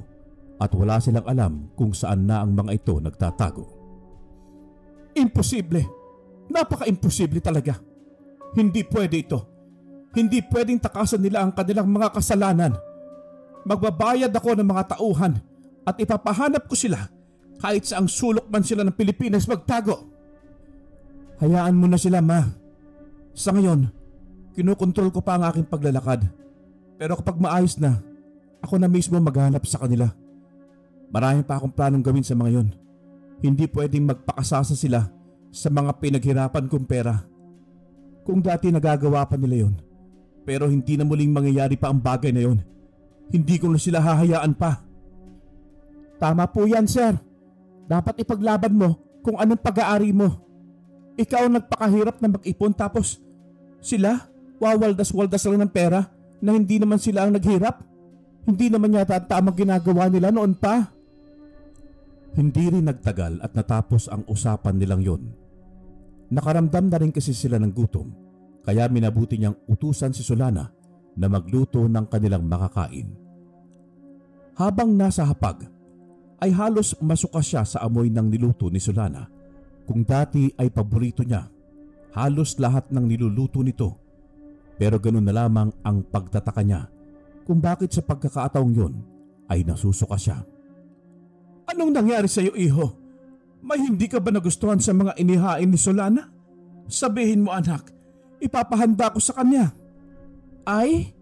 at wala silang alam kung saan na ang mga ito nagtatago. Imposible! Napaka-imposible talaga! Hindi pwede ito. Hindi pwedeng takasan nila ang kanilang mga kasalanan. Magbabayad ako ng mga tauhan at ipapahanap ko sila kahit saang sulok man sila ng Pilipinas magtago. Hayaan mo na sila, ma. Sa ngayon, kinukontrol ko pa ang aking paglalakad. Pero kapag maayos na, ako na mismo maghanap sa kanila. Marami pa akong planong gawin sa mga yon. Hindi pwedeng magpakasasa sila sa mga pinaghirapan kong pera. Kung dati nagagawa pa nila yon, Pero hindi na muling mangyayari pa ang bagay na yon. Hindi ko na sila hahayaan pa. Tama po yan, sir. Dapat ipaglaban mo kung anong pag-aari mo. Ikaw ang nagpakahirap na mag-ipon tapos sila wawaldas-waldas lang ng pera na hindi naman sila ang naghirap. Hindi naman yata tamang ginagawa nila noon pa. Hindi rin nagtagal at natapos ang usapan nilang yon. Nakaramdam na rin kasi sila ng gutom, kaya minabuti niyang utusan si Solana na magluto ng kanilang makakain. Habang nasa hapag, ay halos masuka siya sa amoy ng niluto ni Solana. Kung dati ay paborito niya halos lahat ng niluluto nito, pero ganun na lamang ang pagtataka niya kung bakit sa pagkakataong yon ay nasusuka siya. Anong nangyari sa iyo, iho? May hindi ka ba nagustuhan sa mga inihain ni Solana? Sabihin mo, anak, ipapahanda ko sa kanya. Ay,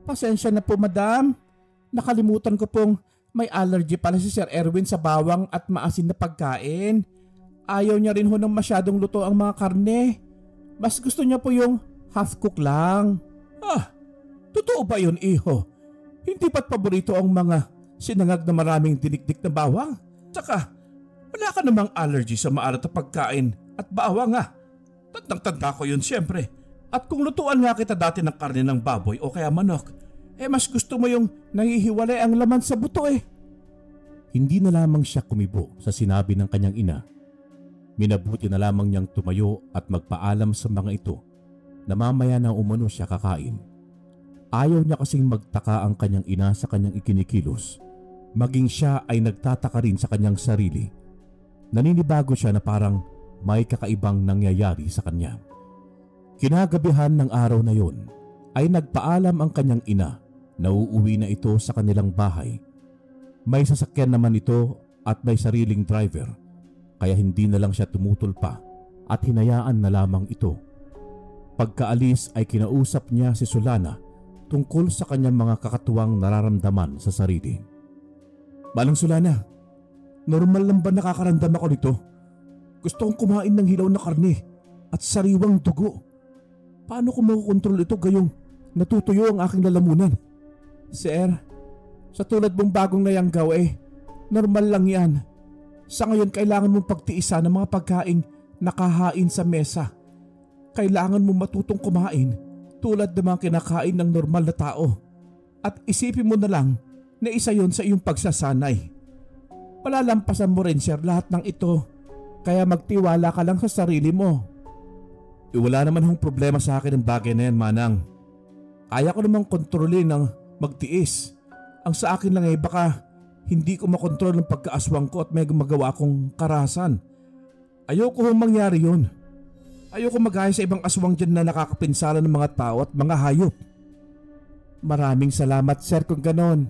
pasensya na po, madam. Nakalimutan ko pong may allergy pala si Sir Erwin sa bawang at maasin na pagkain. Ayaw niya rin ho ng masyadong luto ang mga karne. Mas gusto niya po yung half-cook lang. Ah, totoo ba yun, iho? Hindi ba't paborito ang mga sinangag na maraming dinikdik na bawang? Saka, wala ka namang allergy sa maalat na pagkain at bawang nga. Tandang-tanda ko yun siyempre. At kung lutuan nga kita dati ng karne ng baboy o kaya manok, mas gusto mo yung nahihiwalay ang laman sa buto eh. Hindi na lamang siya kumibo sa sinabi ng kanyang ina. Minabuti na lamang niyang tumayo at magpaalam sa mga ito na mamaya na umano siya kakain. Ayaw niya kasing magtaka ang kanyang ina sa kanyang ikinikilos. Maging siya ay nagtataka rin sa kanyang sarili. Naninibago siya na parang may kakaibang nangyayari sa kanya. Kinagabihan ng araw na yon ay nagpaalam ang kanyang ina na uuwi na ito sa kanilang bahay. May sasakyan naman ito at may sariling driver, kaya hindi na lang siya tumutol pa at hinayaan na lamang ito. Pagkaalis ay kinausap niya si Solana tungkol sa kanyang mga kakatuwang nararamdaman sa sarili. Manang Solana, normal lang ba nakakaramdam ako nito? Gusto kong kumain ng hilaw na karne at sariwang dugo. Paano ko makukontrol ito gayong natutuyo ang aking lalamunan? Sir, sa tulad mong bagong nayanggaw normal lang yan. Sa ngayon kailangan mong pagtiisan ng mga pagkain nakahain sa mesa. Kailangan mong matutong kumain tulad ng mga kinakain ng normal na tao. At isipin mo na lang na isa yon sa iyong pagsasanay. Palalampasan mo rin, sir, lahat ng ito. Kaya magtiwala ka lang sa sarili mo. Wala naman hong problema sa akin ang bagay na yan, manang. Kaya ko namang kontrolin ng magtiis. Ang sa akin lang baka hindi ko makontrol ang pagkaaswang ko at may magawa akong karahasan. Ayoko hong mangyari yun. Ayoko magaya sa ibang aswang dyan na nakakapinsala ng mga tao at mga hayop. Maraming salamat, sir, kung ganon.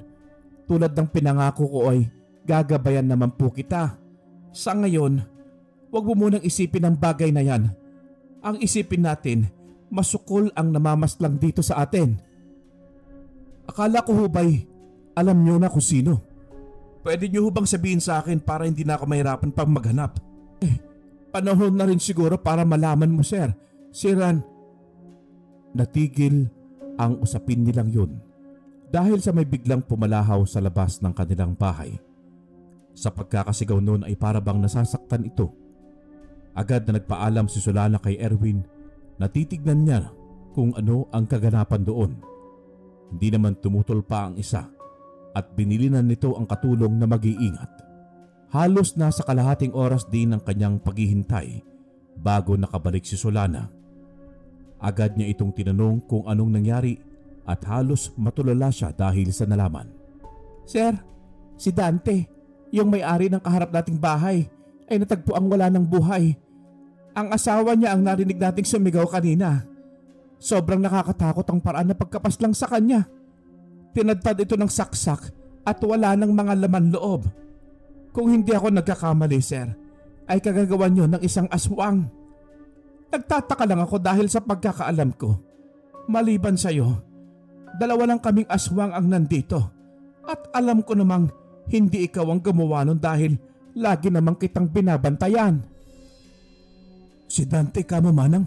Tulad ng pinangako ko ay gagabayan naman po kita. Sa ngayon, huwag mo munang isipin ang bagay na yan. Ang isipin natin, masukol ang namamaslang dito sa atin. Akala ko hubay, alam nyo na kung sino. Pwede nyo hubang sabihin sa akin para hindi na ako mahirapan pang maghanap? Panahon na rin siguro para malaman mo, sir. Siran. Natigil ang usapin nilang yun dahil sa may biglang pumalahaw sa labas ng kanilang bahay. Sa pagkakasigaw noon ay para bang nasasaktan ito. Agad na nagpaalam si Solana kay Erwin na titignan niya kung ano ang kaganapan doon. Hindi naman tumutol pa ang isa at binilinan nito ang katulong na mag-iingat. Halos nasa kalahating oras din ang kanyang paghihintay bago nakabalik si Solana. Agad niya itong tinanong kung anong nangyari at halos matulala siya dahil sa nalaman. Sir, si Dante, yung may-ari ng kaharap nating bahay, ay natagpuang wala ng buhay. Ang asawa niya ang narinig nating sumigaw kanina. Sobrang nakakatakot ang paraan na pagkapaslang sa kanya. Tinadtad ito ng saksak at wala ng mga laman loob. Kung hindi ako nagkakamali, sir, ay kagagawan niyo ng isang aswang. Nagtataka lang ako dahil sa pagkakaalam ko. Maliban sa iyo, dalawa lang kaming aswang ang nandito. At alam ko namang hindi ikaw ang gumawa nun dahil lagi namang kitang binabantayan. Si Dante ka mo, manang?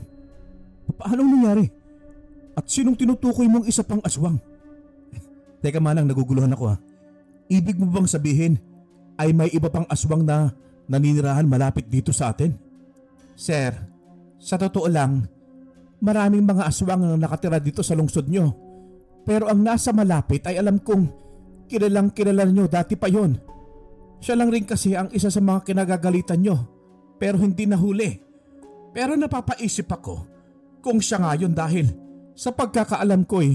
Paano nangyari? At sinong tinutukoy mong isa pang aswang? Teka Manang, naguguluhan ako ha. Ibig mo bang sabihin ay may iba pang aswang na naninirahan malapit dito sa atin? Sir, sa totoo lang, maraming mga aswang ang nakatira dito sa lungsod nyo. Pero ang nasa malapit ay alam kong kilalang kilala nyo dati pa yon. Siya lang rin kasi ang isa sa mga kinagagalitan nyo pero hindi nahuli. Pero napapaisip ako kung siya nga yun dahil sa pagkakaalam ko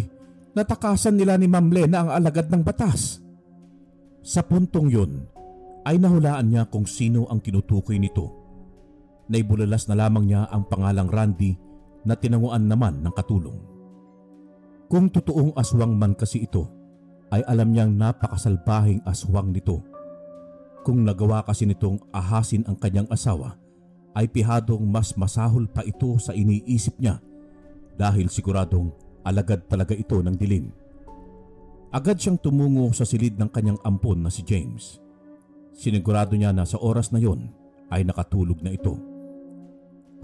natakasan nila ni Ma'am Lena ang alagad ng batas. Sa puntong yun ay nahulaan niya kung sino ang tinutukoy nito. Naibulalas na lamang niya ang pangalang Randy na tinanguan naman ng katulong. Kung totoong aswang man kasi ito, ay alam niyang napakasalbahing aswang nito. Kung nagawa kasi nitong ahasin ang kanyang asawa, ay pihadong mas masahol pa ito sa iniisip niya dahil siguradong alagad talaga ito ng dilim. Agad siyang tumungo sa silid ng kanyang ampon na si James. Sinigurado niya na sa oras na yon ay nakatulog na ito.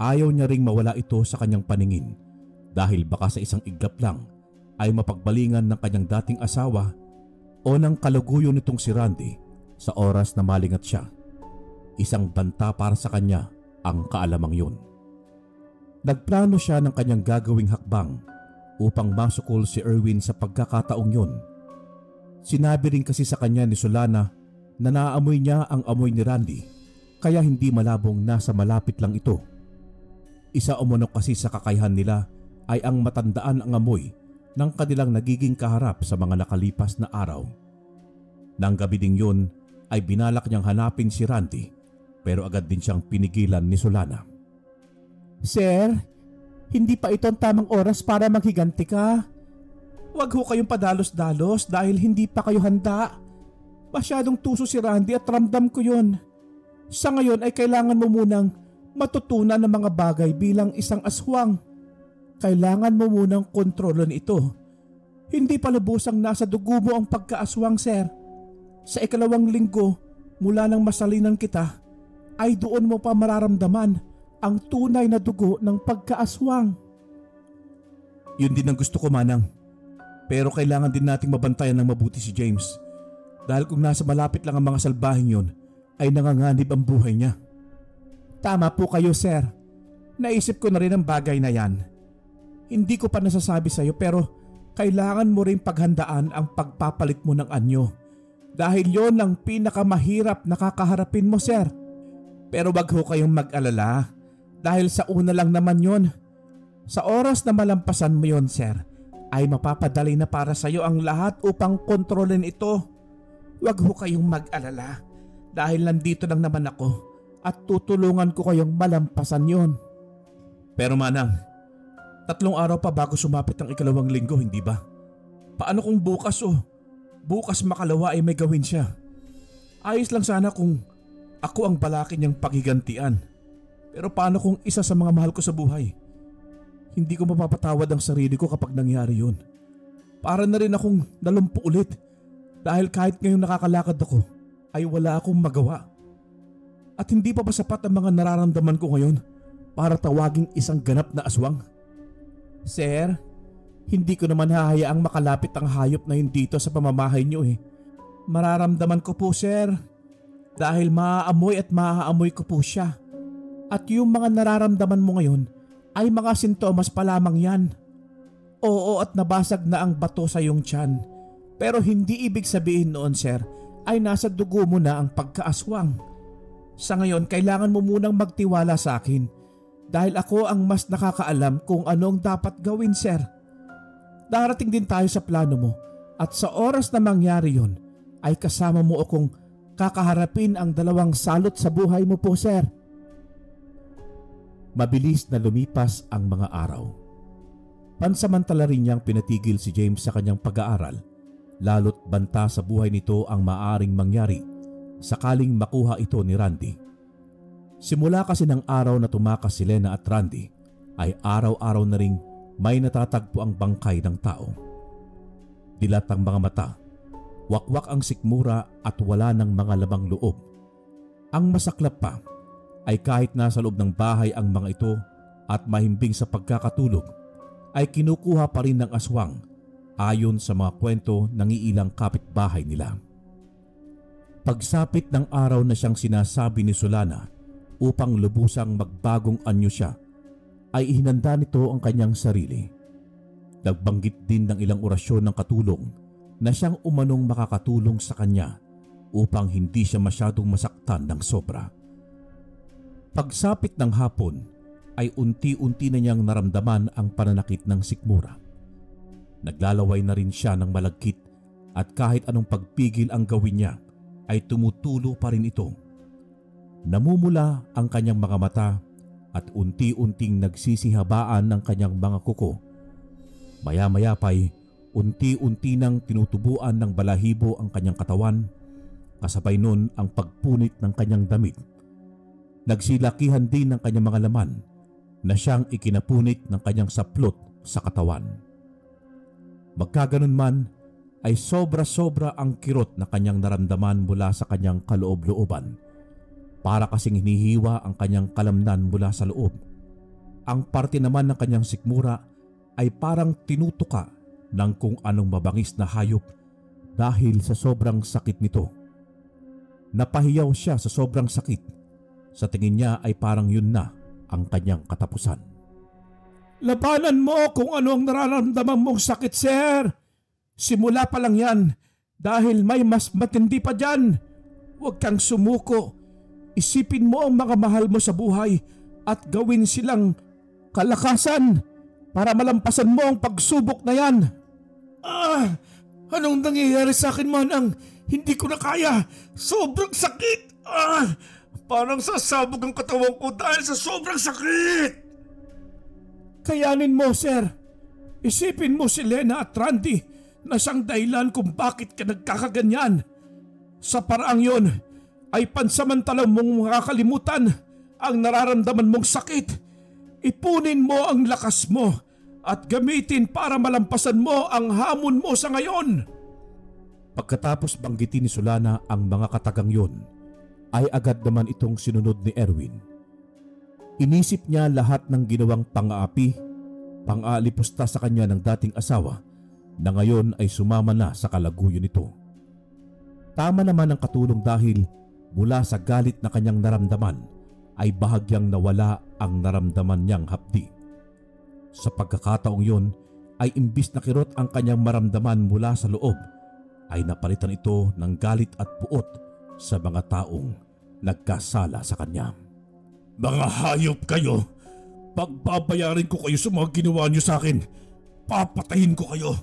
Ayaw niya ring mawala ito sa kanyang paningin dahil baka sa isang iglap lang ay mapagbalingan ng kanyang dating asawa o ng kaluguyo nitong si Randy sa oras na malingat siya. Isang banta para sa kanya ang kaalamang yun. Nagplano siya ng kanyang gagawing hakbang upang masukol si Erwin sa pagkakataong yun. Sinabi rin kasi sa kanya ni Solana na naamoy niya ang amoy ni Randy kaya hindi malabong nasa malapit lang ito. Isa umunok kasi sa kakayahan nila ay ang matandaan ang amoy ng kanilang nagiging kaharap sa mga nakalipas na araw. Nang gabi ding yun ay binalak niyang hanapin si Randy pero agad din siyang pinigilan ni Solana. Sir, hindi pa ito ang tamang oras para maghiganti ka. Huwag ho kayong padalos-dalos dahil hindi pa kayo handa. Masyadong tuso si Randy at ramdam ko yun. Sa ngayon ay kailangan mo munang matutunan ng mga bagay bilang isang aswang. Kailangan mo munang kontrolon ito. Hindi pa lubusang nasa dugo mo ang pagkaaswang, sir. Sa 2 linggo mula nang masalinan kita ay doon mo pa mararamdaman ang tunay na dugo ng pagkaaswang. Yun din ang gusto ko, Manang. Pero kailangan din nating mabantayan ng mabuti si James. Dahil kung nasa malapit lang ang mga salbahing yun, ay nanganganib ang buhay niya. Tama po kayo, sir. Naisip ko na rin ang bagay na yan. Hindi ko pa nasasabi sa iyo pero kailangan mo rin paghandaan ang pagpapalit mo ng anyo. Dahil yon ang pinakamahirap na kakaharapin mo, sir. Pero wag ho kayong mag-alala dahil sa una lang naman yon. Sa oras na malampasan mo yon, sir, ay mapapadali na para sa iyo ang lahat upang kontrolin ito. Wag ho kayong mag-alala dahil nandito lang naman ako at tutulungan ko kayong malampasan yon. Pero Manang, 3 araw pa bago sumapit ang 2 linggo, hindi ba? Paano kung bukas makalawa ay may gawin siya? Ayos lang sana kung ako ang balakin niyang paghigantian. Pero paano kung isa sa mga mahal ko sa buhay? Hindi ko mapapatawad ang sarili ko kapag nangyari yun. Para na rin akong nalumpo ulit dahil kahit ngayong nakakalakad ako ay wala akong magawa. At hindi pa ba sapat ang mga nararamdaman ko ngayon para tawaging isang ganap na aswang? Sir, hindi ko naman hahayaang makalapit ang hayop na yun dito sa pamamahay niyo eh. Mararamdaman ko po, sir. Dahil maaamoy at maaamoy ko po siya. At yung mga nararamdaman mo ngayon ay mga sintomas pa lamang yan. Oo, at nabasag na ang bato sa iyong tiyan. Pero hindi ibig sabihin noon, sir, ay nasa dugo mo na ang pagkaaswang. Sa ngayon, kailangan mo munang magtiwala sa akin. Dahil ako ang mas nakakaalam kung anong dapat gawin, sir. Darating din tayo sa plano mo at sa oras na mangyari yon ay kasama mo akong kakaharapin ang 2 salot sa buhay mo po, sir. Mabilis na lumipas ang mga araw. Pansamantala rin niyang pinatigil si James sa kanyang pag-aaral, lalo't banta sa buhay nito ang maaring mangyari sakaling makuha ito ni Randy. Simula kasi ng araw na tumakas si Lena at Randy ay araw-araw na ring may natatagpo ang bangkay ng tao. Dilat ang mga mata, wakwak ang sikmura at wala ng mga labang loob. Ang masaklap pa ay kahit nasa loob ng bahay ang mga ito at mahimbing sa pagkakatulog, ay kinukuha pa rin ng aswang ayon sa mga kwento ng iilang kapitbahay nila. Pagsapit ng araw na siyang sinasabi ni Solana upang lubusang magbagong anyo siya, ay ihinanda nito ang kanyang sarili. Nagbanggit din ng ilang orasyon ng katulong na siyang umanong makakatulong sa kanya upang hindi siya masyadong masaktan ng sobra. Pagsapit ng hapon ay unti-unti na niyang naramdaman ang pananakit ng sikmura. Naglalaway na rin siya ng malagkit at kahit anong pagpigil ang gawin niya ay tumutulo pa rin ito. Namumula ang kanyang mga mata at unti-unting nagsisihabaan ng kanyang mga kuko. Maya-maya pa'y unti-unti nang tinutubuan ng balahibo ang kanyang katawan, kasabay nun ang pagpunit ng kanyang damit. Nagsilakihan din ng kanyang mga laman na siyang ikinapunit ng kanyang saplot sa katawan. Magkaganon man ay sobra-sobra ang kirot na kanyang naramdaman mula sa kanyang kaloob-looban. Para kasing hinihiwa ang kanyang kalamnan mula sa loob. Ang parte naman ng kanyang sikmura ay parang tinutuka ng kung anong mabangis na hayop dahil sa sobrang sakit nito. Napahiyaw siya sa sobrang sakit. Sa tingin niya ay parang yun na ang kanyang katapusan. Labanan mo kung ano ang nararamdaman mong sakit, sir. Simula pa lang yan dahil may mas matindi pa dyan. Huwag kang sumuko. Isipin mo ang mga mahal mo sa buhay at gawin silang kalakasan para malampasan mo ang pagsubok na yan. Anong nangyayari sa akin, Manang? Hindi ko na kaya. Sobrang sakit. Parang sasabog ang katawan ko dahil sa sobrang sakit. Kayanin mo, sir. Isipin mo si Lena at Randy na siyang dahilan kung bakit ka nagkakaganyan. Sa paraang yon ay pansamantalang mong makakalimutan ang nararamdaman mong sakit. Ipunin mo ang lakas mo at gamitin para malampasan mo ang hamon mo sa ngayon. Pagkatapos banggitin ni Solana ang mga katagang yon, ay agad naman itong sinunod ni Erwin. Inisip niya lahat ng ginawang pang-aapi, pang-aalipusta sa kanya ng dating asawa na ngayon ay sumama na sa kalaguyo nito. Tama naman ang katulong dahil mula sa galit na kanyang naramdaman ay bahagyang nawala ang naramdaman niyang hapdi. Sa pagkakataong yon ay imbis na kirot ang kanyang maramdaman mula sa loob, ay napalitan ito ng galit at puot sa mga taong nagkasala sa kanya. Mga hayop kayo! Pagbabayarin ko kayo sa mga ginawa niyo sa akin. Papatayin ko kayo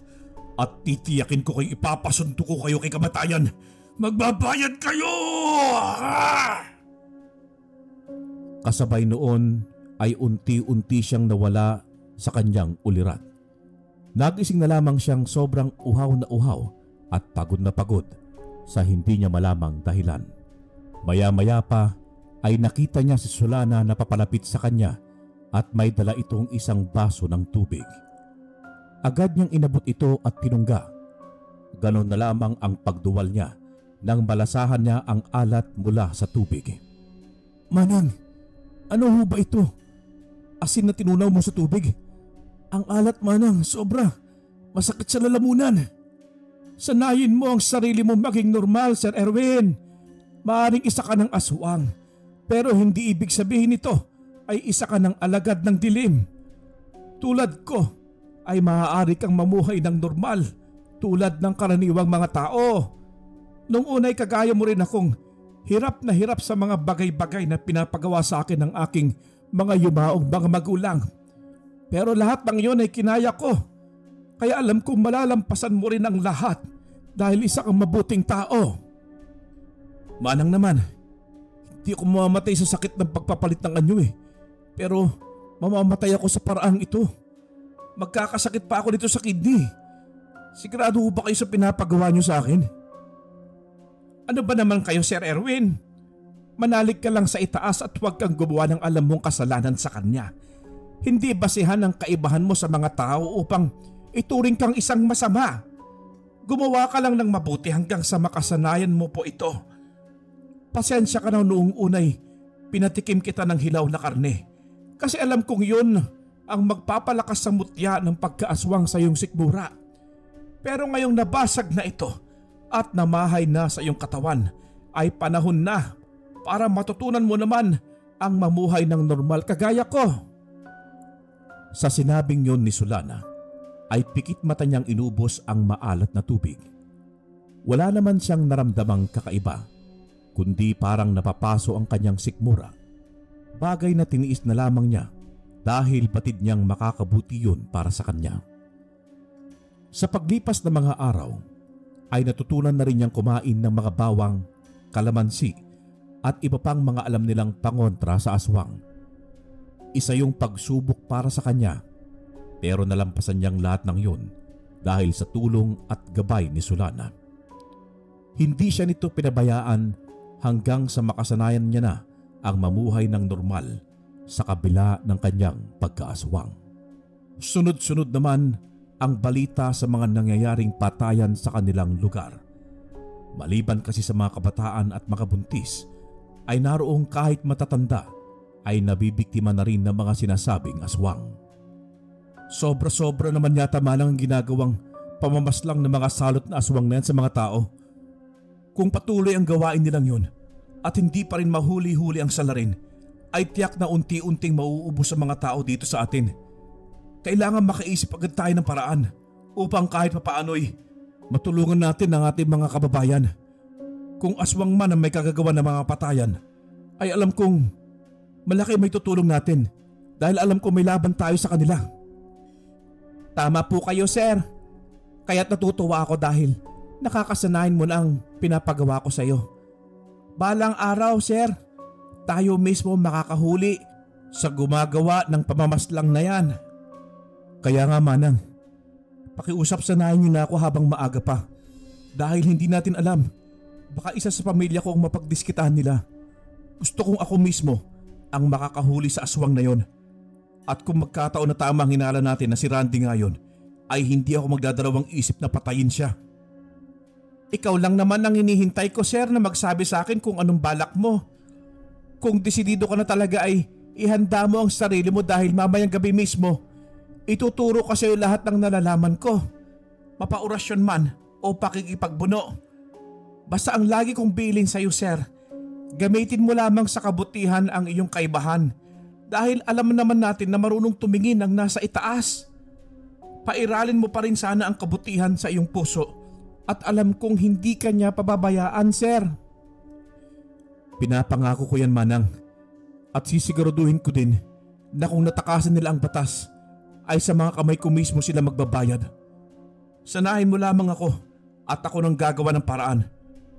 at titiyakin ko kayo, ipapasundo ko kayo kay kamatayan. Magbabayad kayo! Kasabay noon ay unti-unti siyang nawala sa kanyang ulirat. Nagising na lamang siyang sobrang uhaw na uhaw at pagod na pagod sa hindi niya malamang dahilan. Maya-maya pa ay nakita niya si Solana na papalapit sa kanya at may dala itong isang baso ng tubig. Agad niyang inabot ito at tinungga. Ganon na lamang ang pagduwal niya nang malasahan niya ang alat mula sa tubig. Manang, ano ho ba ito? Asin na tinunaw mo sa tubig? Ang alat, Manang, sobra. Masakit sa lalamunan. Sanayin mo ang sarili mo maging normal, Sir Erwin. Maaring isa ka ng aswang, pero hindi ibig sabihin nito ay isa ka ng alagad ng dilim. Tulad ko, ay maaari kang mamuhay ng normal tulad ng karaniwang mga tao. Nung unay kagaya mo rin akong hirap na hirap sa mga bagay-bagay na pinapagawa sa akin ng aking mga yumaong mga magulang. Pero lahat ng iyon ay kinaya ko. Kaya alam kong malalampasan mo rin ang lahat dahil isa kang mabuting tao. Manang naman, hindi ako mamamatay sa sakit ng pagpapalit ng anyo eh. Pero mamamatay ako sa paraang ito. Magkakasakit pa ako dito sa kidney. Sigurado ba kayo sa pinapagawa niyo sa akin? Ano ba naman kayo, Sir Erwin? Manalig ka lang sa itaas at huwag kang gumawa ng alam mong kasalanan sa kanya. Hindi basehan ang kaibahan mo sa mga tao upang ituring kang isang masama. Gumawa ka lang ng mabuti hanggang sa makasanayan mo po ito. Pasensya ka na noong unay pinatikim kita ng hilaw na karne. Kasi alam kong yun ang magpapalakas sa mutya ng pagkaaswang sa iyong sikmura. Pero ngayong nabasag na ito at namahay na sa iyong katawan, ay panahon na para matutunan mo naman ang mamuhay ng normal kagaya ko." Sa sinabing yon ni Solana, ay pikit mata niyang inubos ang maalat na tubig. Wala naman siyang naramdamang kakaiba, kundi parang napapaso ang kanyang sikmura. Bagay na tiniis na lamang niya dahil batid niyang makakabuti yun para sa kanya. Sa paglipas ng mga araw, ay natutunan na rin niyang kumain ng mga bawang, kalamansi at iba pang mga alam nilang pangontra sa aswang. Isa yung pagsubok para sa kanya, pero nalampasan niyang lahat ng yun dahil sa tulong at gabay ni Solana. Hindi siya nito pinabayaan hanggang sa makasanayan niya na ang mamuhay ng normal sa kabila ng kanyang pagkaaswang. Sunod-sunod naman ang balita sa mga nangyayaring patayan sa kanilang lugar. Maliban kasi sa mga kabataan at mga buntis, ay naroong kahit matatanda ay nabibiktima na rin ng mga sinasabing aswang. Sobra-sobra naman yata malang ang ginagawang pamamaslang ng mga salot na aswang na yan sa mga tao. Kung patuloy ang gawain nilang yun at hindi pa rin mahuli-huli ang salarin, ay tiyak na unti-unting mauubos sa mga tao dito sa atin. Kailangan makaisip agad tayo ng paraan upang kahit papaano'y matulungan natin ang ating mga kababayan. Kung aswang man ang may kagagawa ng mga patayan, ay alam kong malaki may tutulong natin dahil alam kong may laban tayo sa kanila. Tama po kayo, sir. Kaya't natutuwa ako dahil nakakasanayan mo na ang pinapagawa ko sa iyo. Balang araw, sir, tayo mismo makakahuli sa gumagawa ng pamamaslang na yan. Kaya nga, manang, pakiusap sanayin niyo na ako habang maaga pa dahil hindi natin alam, baka isa sa pamilya ko ang mapagdiskitahan nila. Gusto kong ako mismo ang makakahuli sa aswang na yon. At kung magkataon na tama ang hinala natin na si Randy ngayon, ay hindi ako magdadalawang isip na patayin siya. Ikaw lang naman ang hinihintay ko, sir, na magsabi sa akin kung anong balak mo. Kung desidido ka na talaga ay ihanda mo ang sarili mo dahil mamayang gabi mismo ituturo ko sa iyo lahat ng nalalaman ko. Mapaorasyon man o pakikipagbuno. Basta ang lagi kong bilin sa iyo, sir, gamitin mo lamang sa kabutihan ang iyong kaibahan dahil alam naman natin na marunong tumingin ang nasa itaas. Pairalin mo pa rin sana ang kabutihan sa iyong puso at alam kong hindi ka niya pababayaan, sir. Pinapangako ko yan, manang, at sisiguraduhin ko din na kung natakasan nila ang batas ay sa mga kamay ko mismo sila magbabayad. Sanahin mo lamang ako at ako nang gagawa ng paraan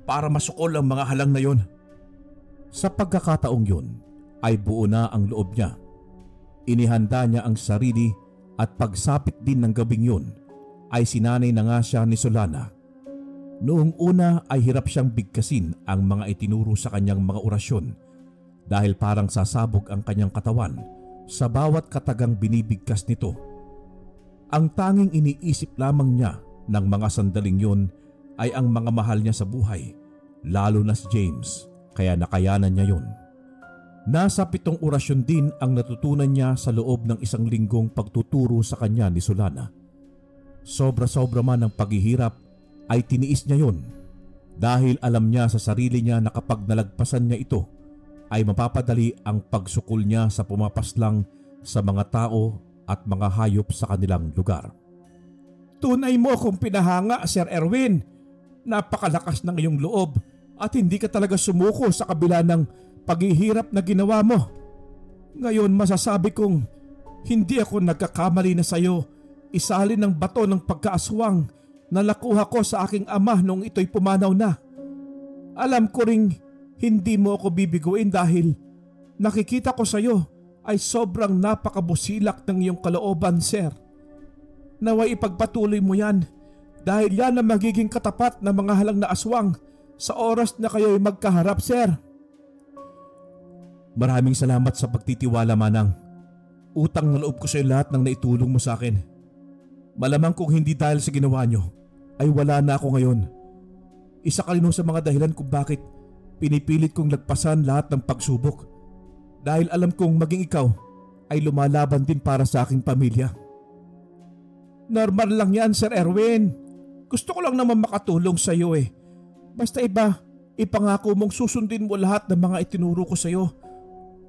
para masukol ang mga halang na yon. Sa pagkakataong yun ay buo na ang loob niya. Inihanda niya ang sarili at pagsapit din ng gabing yun ay sinanay na nga siya ni Solana. Noong una ay hirap siyang bigkasin ang mga itinuro sa kanyang mga orasyon dahil parang sasabog ang kanyang katawan sa bawat katagang binibigkas nito. Ang tanging iniisip lamang niya ng mga sandaling yun ay ang mga mahal niya sa buhay, lalo na si James, kaya nakayanan niya yun. Nasa 7 orasyon din ang natutunan niya sa loob ng 1 linggong pagtuturo sa kanya ni Solana. Sobra-sobra man ang paghihirap ay tiniis niya yun dahil alam niya sa sarili niya na kapag nalagpasan niya ito ay mapapadali ang pagsukol niya sa pumapaslang sa mga tao at mga hayop sa kanilang lugar. Tunay mo akong pinahanga, Sir Erwin. Napakalakas ng iyong loob at hindi ka talaga sumuko sa kabila ng paghihirap na ginawa mo. Ngayon masasabi kong hindi ako nagkakamali na sa iyo isalin ng bato ng pagkaaswang na nakuha ko sa aking ama nung ito'y pumanaw na. Alam ko ring hindi mo ako bibiguin dahil nakikita ko sa iyo ay sobrang napakabusilak ng iyong kalooban, sir. Naway ipagpatuloy mo yan dahil yan ang magiging katapat na mga halang na aswang sa oras na kayo'y magkaharap, sir. Maraming salamat sa pagtitiwala, manang. Utang na loob ko sa iyo lahat ng naitulong mo sa akin. Malamang kung hindi dahil sa ginawa nyo, ay wala na ako ngayon. Isa ka rin sa mga dahilan kung bakit pinipilit kong lagpasan lahat ng pagsubok. Dahil alam kong maging ikaw ay lumalaban din para sa aking pamilya. Normal lang yan, Sir Erwin. Gusto ko lang naman makatulong sa iyo eh. Basta ipangako mong susundin mo lahat ng mga itinuro ko sa iyo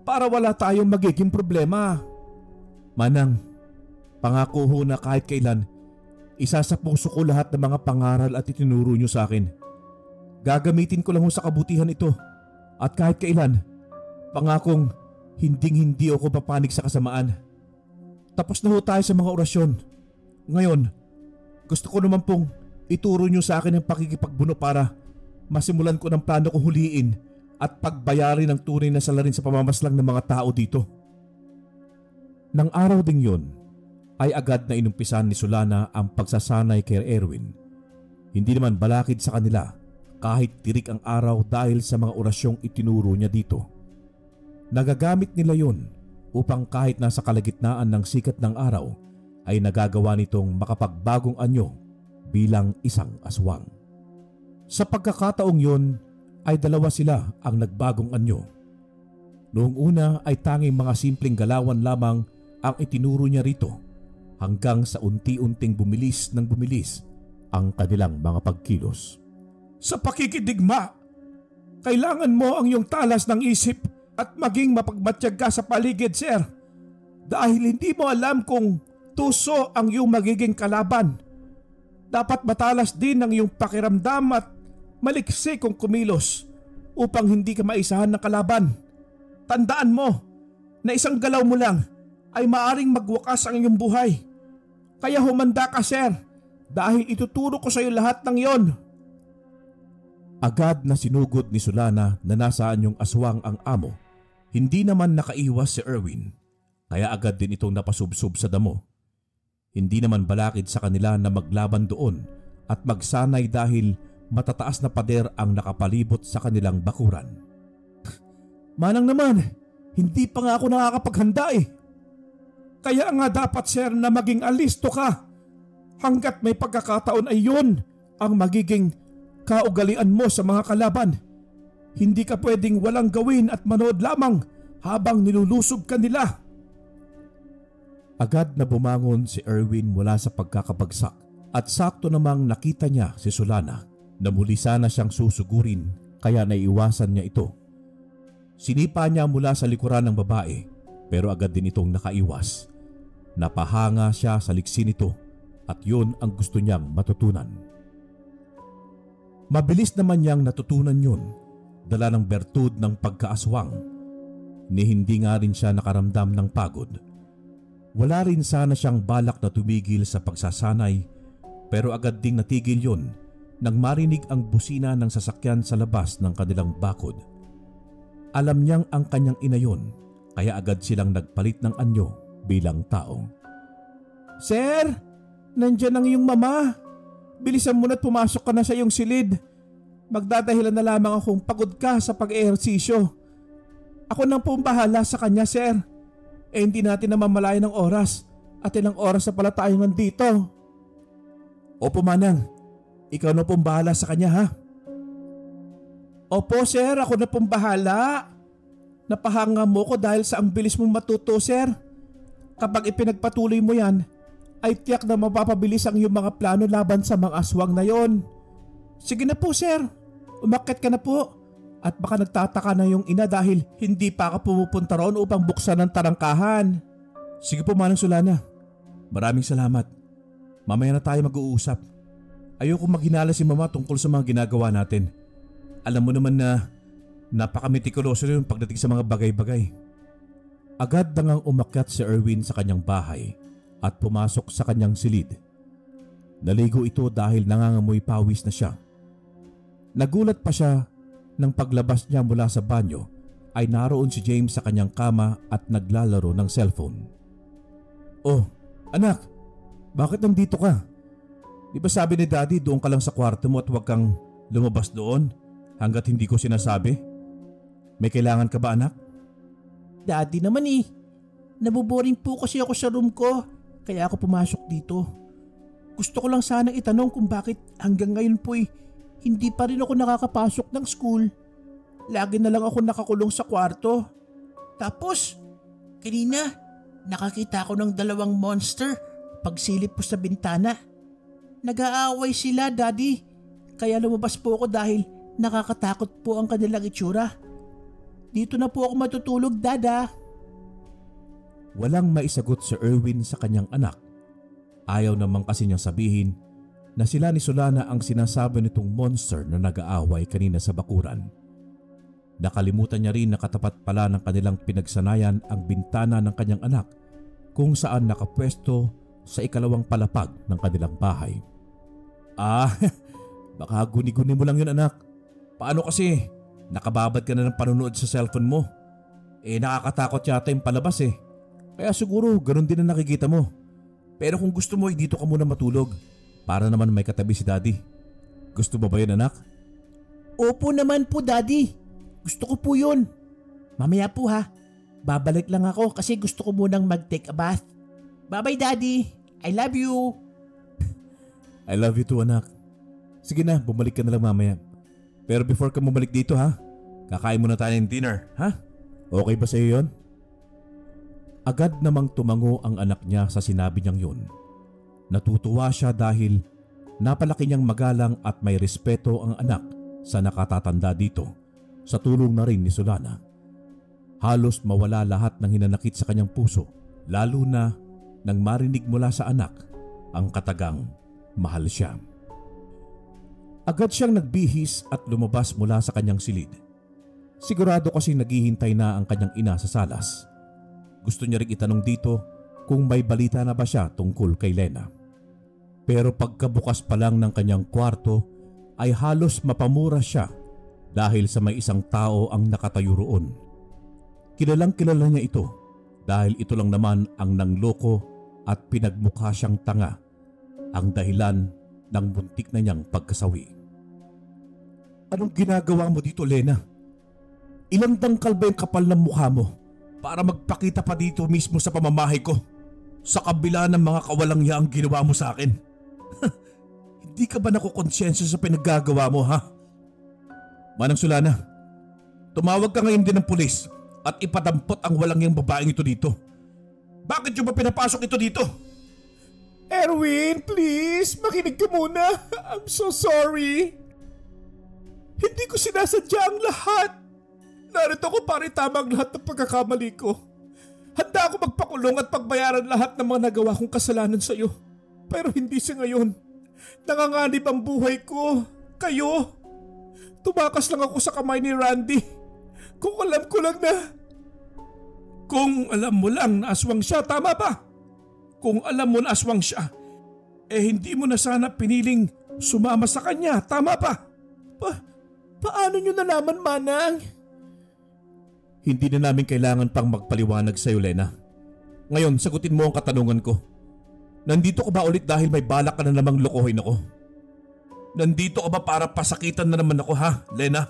para wala tayong magiging problema. Manang, pangako ho na kahit kailan, isa sa puso ko lahat ng mga pangaral at itinuro niyo sa akin. Gagamitin ko lang ho sa kabutihan ito at kahit kailan, pangakong hinding-hindi ako papanig sa kasamaan. Tapos na ho tayo sa mga orasyon. Ngayon, gusto ko naman pong ituro niyo sa akin ang pakikipagbuno para masimulan ko ng plano kong huliin at pagbayarin ng tunay na salarin sa pamamaslang ng mga tao dito. Nang araw ding yun, ay agad na inumpisan ni Solana ang pagsasanay kay Erwin. Hindi naman balakid sa kanila kahit tirik ang araw dahil sa mga orasyong itinuro niya dito. Nagagamit nila yun upang kahit nasa kalagitnaan ng sikat ng araw ay nagagawa nitong makapagbagong anyo bilang isang aswang. Sa pagkakataong yun ay dalawa sila ang nagbagong anyo. Noong una ay tanging mga simpleng galawan lamang ang itinuro niya rito hanggang sa unti-unting bumilis ng bumilis ang kanilang mga pagkilos. Sa pakikidigma, kailangan mo ang iyong talas ng isip at maging mapagmatsyag ka sa paligid, sir. Dahil hindi mo alam kung tuso ang iyong magiging kalaban. Dapat matalas din ang iyong pakiramdam at maliksi kung kumilos upang hindi ka maisahan ng kalaban. Tandaan mo na isang galaw mo lang ay maaring magwakas ang iyong buhay. Kaya humanda ka, sir, dahil ituturo ko sa iyo lahat ng iyon. Agad na sinugod ni Solana na nasaan yung aswang ang amo. Hindi naman nakaiwas si Erwin, kaya agad din itong napasubsob sa damo. Hindi naman balakid sa kanila na maglaban doon at magsanay dahil matataas na pader ang nakapalibot sa kanilang bakuran. Manang naman, hindi pa nga ako nakakapaghanda eh. Kaya nga dapat, sir, na maging alisto ka. Hanggat may pagkakataon ay yun ang magiging kaugalian mo sa mga kalaban. Hindi ka pwedeng walang gawin at manood lamang habang nilulusob ka nila. Agad na bumangon si Erwin mula sa pagkakabagsak at sakto namang nakita niya si Solana na muli sana siyang susugurin kaya naiiwasan niya ito. Sinipa niya mula sa likuran ng babae pero agad din itong nakaiwas. Napahanga siya sa liksi nito at yun ang gusto niyang matutunan. Mabilis naman niyang natutunan yun, dala ng bertud ng pagkaaswang. Ni hindi nga rin siya nakaramdam ng pagod. Wala rin sana siyang balak na tumigil sa pagsasanay pero agad ding natigil yun nang marinig ang busina ng sasakyan sa labas ng kanilang bakod. Alam niyang ang kanyang ina yun kaya agad silang nagpalit ng anyo bilang tao. Sir, nandiyan ang iyong mama. Bilisan mo na't pumasok ka na sa iyong silid. Magdadahilan na lamang akong pagod ka sa pag-ehersisyo. Ako nang pong bahala sa kanya, sir. Hindi natin namamalayan ng oras at ilang oras na pala tayo nandito. Opo, manang. Ikaw na pong bahala sa kanya, ha? Opo, sir. Ako na pong bahala. Napahanga mo ko dahil sa ang bilis mong matuto, sir. Kapag ipinagpatuloy mo yan, ay tiyak na mapapabilis ang iyong mga plano laban sa mga aswang na yon. Sige na po, sir. Umakyat ka na po. At baka nagtataka na yung ina dahil hindi pa ka pumupunta roon upang buksan ang tarangkahan. Sige po, Manang Solana. Maraming salamat. Mamaya na tayo mag-uusap. Ayoko maghinala si mama tungkol sa mga ginagawa natin. Alam mo naman na napaka-metikuloso rin pagdating sa mga bagay-bagay. Agad nang umakyat si Erwin sa kanyang bahay at pumasok sa kanyang silid. Naligo ito dahil nangangamoy pawis na siya. Nagulat pa siya nang paglabas niya mula sa banyo ay naroon si James sa kanyang kama at naglalaro ng cellphone. Oh, anak, bakit nandito ka? Di ba sabi ni Daddy doon ka lang sa kwarto mo at huwag kang lumabas doon hanggat hindi ko sinasabi? May kailangan ka ba, anak? Daddy naman eh. Naboboring po kasi ako sa room ko kaya ako pumasok dito. Gusto ko lang sanang itanong kung bakit hanggang ngayon po hindi pa rin ako nakakapasok ng school. Lagi na lang ako nakakulong sa kwarto. Tapos, kanina, nakakita ako ng dalawang monster pagsilip po sa bintana. Nag-aaway sila, Daddy. Kaya lumabas po ako dahil nakakatakot po ang kanilang itsura. Dito na po ako matutulog, Dada. Walang maisagot si Erwin sa kanyang anak. Ayaw naman kasi niyang sabihin na sila ni Solana ang sinasabi nitong monster na nag-aaway kanina sa bakuran. Nakalimutan niya rin na katapat pala ng kanilang pinagsanayan ang bintana ng kanyang anak kung saan nakapwesto sa ikalawang palapag ng kanilang bahay. Baka guni-guni mo lang yun, anak. Paano kasi? Nakababad ka na ng panonood sa cellphone mo. Nakakatakot yata yung palabas eh. Kaya siguro ganun din na nakikita mo. Pero kung gusto mo, dito ka muna matulog para naman may katabi si Daddy. Gusto mo ba yun, anak? Opo naman po, Daddy. Gusto ko po yun. Mamaya po ha. Babalik lang ako kasi gusto ko munang mag-take a bath. Bye-bye, Daddy. I love you. I love you too, anak. Sige na, bumalik ka na lang mamaya. Pero before ka bumalik dito ha, kakain muna tayo ng dinner, ha? Okay ba sa iyo yun? Agad namang tumango ang anak niya sa sinabi niyang yun. Natutuwa siya dahil napalaki niyang magalang at may respeto ang anak sa nakatatanda dito sa tulong na rin ni Solana. Halos mawala lahat ng hinanakit sa kanyang puso, lalo na nang marinig mula sa anak ang katagang mahal siya. Agad siyang nagbihis at lumabas mula sa kanyang silid. Sigurado kasi naghihintay na ang kanyang ina sa salas. Gusto niya ring itanong dito kung may balita na ba siya tungkol kay Lena. Pero pagkabukas pa lang ng kanyang kwarto ay halos mapamura siya dahil sa may isang tao ang nakatayo roon. Kilalang kilala niya ito dahil ito lang naman ang nangloko at pinagmukha siyang tanga, ang dahilan ng buntik na niyang pagkasawi. Anong ginagawa mo dito, Lena? Ilang dangkal ba yung kapal ng mukha mo para magpakita pa dito mismo sa pamamahay ko? Sa kabila ng mga kawalang yaang ginawa mo sa akin. Hindi ka ba nakukonsensya sa pinaggagawa mo, ha? Manang Solana, tumawag ka ngayon din ng pulis at ipadampot ang walang yang babaeng ito dito. Bakit yung ba pinapasok ito dito? Erwin, please, makinig ka muna. I'm so sorry. Hindi ko sinasadya ang lahat. Narito ako para itama ang lahat ng pagkakamali ko. Handa ako magpakulong at pagbayaran lahat ng mga nagawa kong kasalanan sa iyo. Pero hindi sa ngayon. Nanganganib ang buhay ko. Kayo. Tumakas lang ako sa kamay ni Randy. Kung alam ko lang na... Kung alam mo lang na aswang siya, tama ba? Kung alam mo na aswang siya, hindi mo na sana piniling sumama sa kanya, tama ba? Paano nyo nalaman, Manang? Hindi na namin kailangan pang magpaliwanag sa iyo, Lena. Ngayon, sagutin mo ang katanungan ko. Nandito ka ba ulit dahil may balak ka na namang lokohin ako? Nandito ka ba para pasakitan na naman ako, ha, Lena?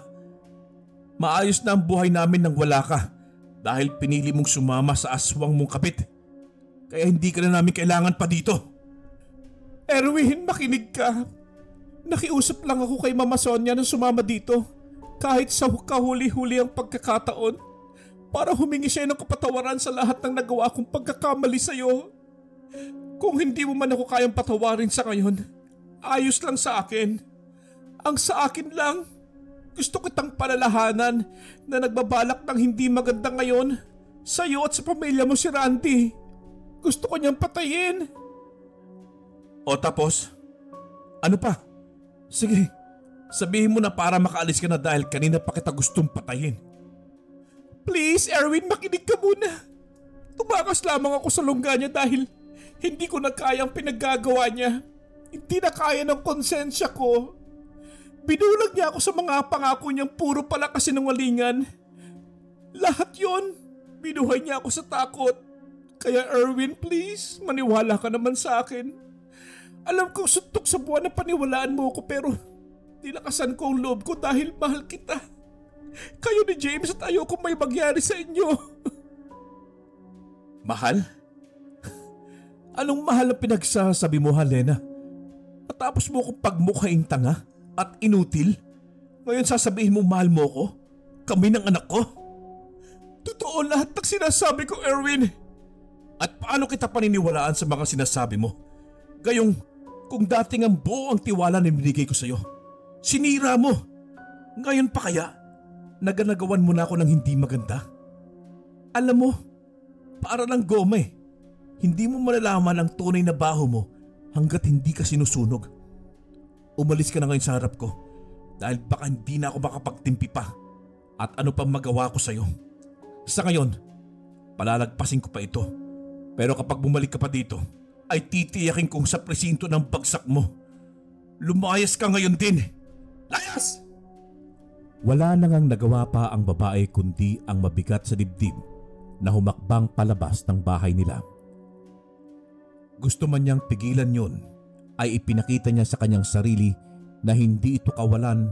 Maayos na ang buhay namin nang wala ka dahil pinili mong sumama sa aswang mong kapit. Kaya hindi ka na namin kailangan pa dito. Erwin, makinig ka. Nakiusap lang ako kay Mama Sonia na sumama dito kahit sa kahuli-huli ang pagkakataon para humingi siya ng kapatawaran sa lahat ng nagawa kong pagkakamali sa iyo. Kung hindi mo man ako kayang patawarin sa ngayon, ayos lang sa akin. Ang sa akin lang, gusto kitang palalahanan na nagbabalak ng hindi maganda ngayon sa iyo at sa pamilya mo si Randy. Gusto ko niyang patayin. O tapos? Ano pa? Sige, sabihin mo na para makaalis ka na dahil kanina pa kita gustong patayin. Please, Erwin, makinig ka muna. Tumakas lamang ako sa lungga niya dahil hindi ko na kaya ang pinaggagawa niya. Hindi na kaya ng konsensya ko. Binulag niya ako sa mga pangako niyang puro pala kasinungalingan. Lahat yon, binuhay niya ako sa takot. Kaya Erwin, please, maniwala ka naman sa akin. Alam kong suntok sa buwan na paniwalaan mo ko pero nilakasan ko ang loob ko dahil mahal kita. Kayo ni James at ayoko may magyari sa inyo. Mahal? Anong mahal ang pinagsasabi mo, Lena? Matapos mo akong pagmukhaing tanga at inutil, ngayon sasabihin mo mahal mo ko? Kami ng anak ko? Totoo lahat ng sinasabi ko, Erwin. At paano kita paniniwalaan sa mga sinasabi mo? Gayong kung dating ang buo ang tiwala na binigay ko sa'yo, sinira mo. Ngayon pa kaya, naganagawan mo na ako ng hindi maganda? Alam mo, para lang goma eh. Hindi mo malalaman ang tunay na baho mo hanggat hindi ka sinusunog. Umalis ka na ngayon sa harap ko dahil baka hindi na ako makapagtimpi pa at ano pang magawa ko sa'yo. Sa ngayon, palalagpasin ko pa ito. Pero kapag bumalik ka pa dito, ay titiyakin kong sa presinto ng bagsak mo. Lumayas ka ngayon din. Layas! Wala nang nagawa pa ang babae kundi ang mabigat sa dibdib na humakbang palabas ng bahay nila. Gusto man niyang pigilan yon, ay ipinakita niya sa kanyang sarili na hindi ito kawalan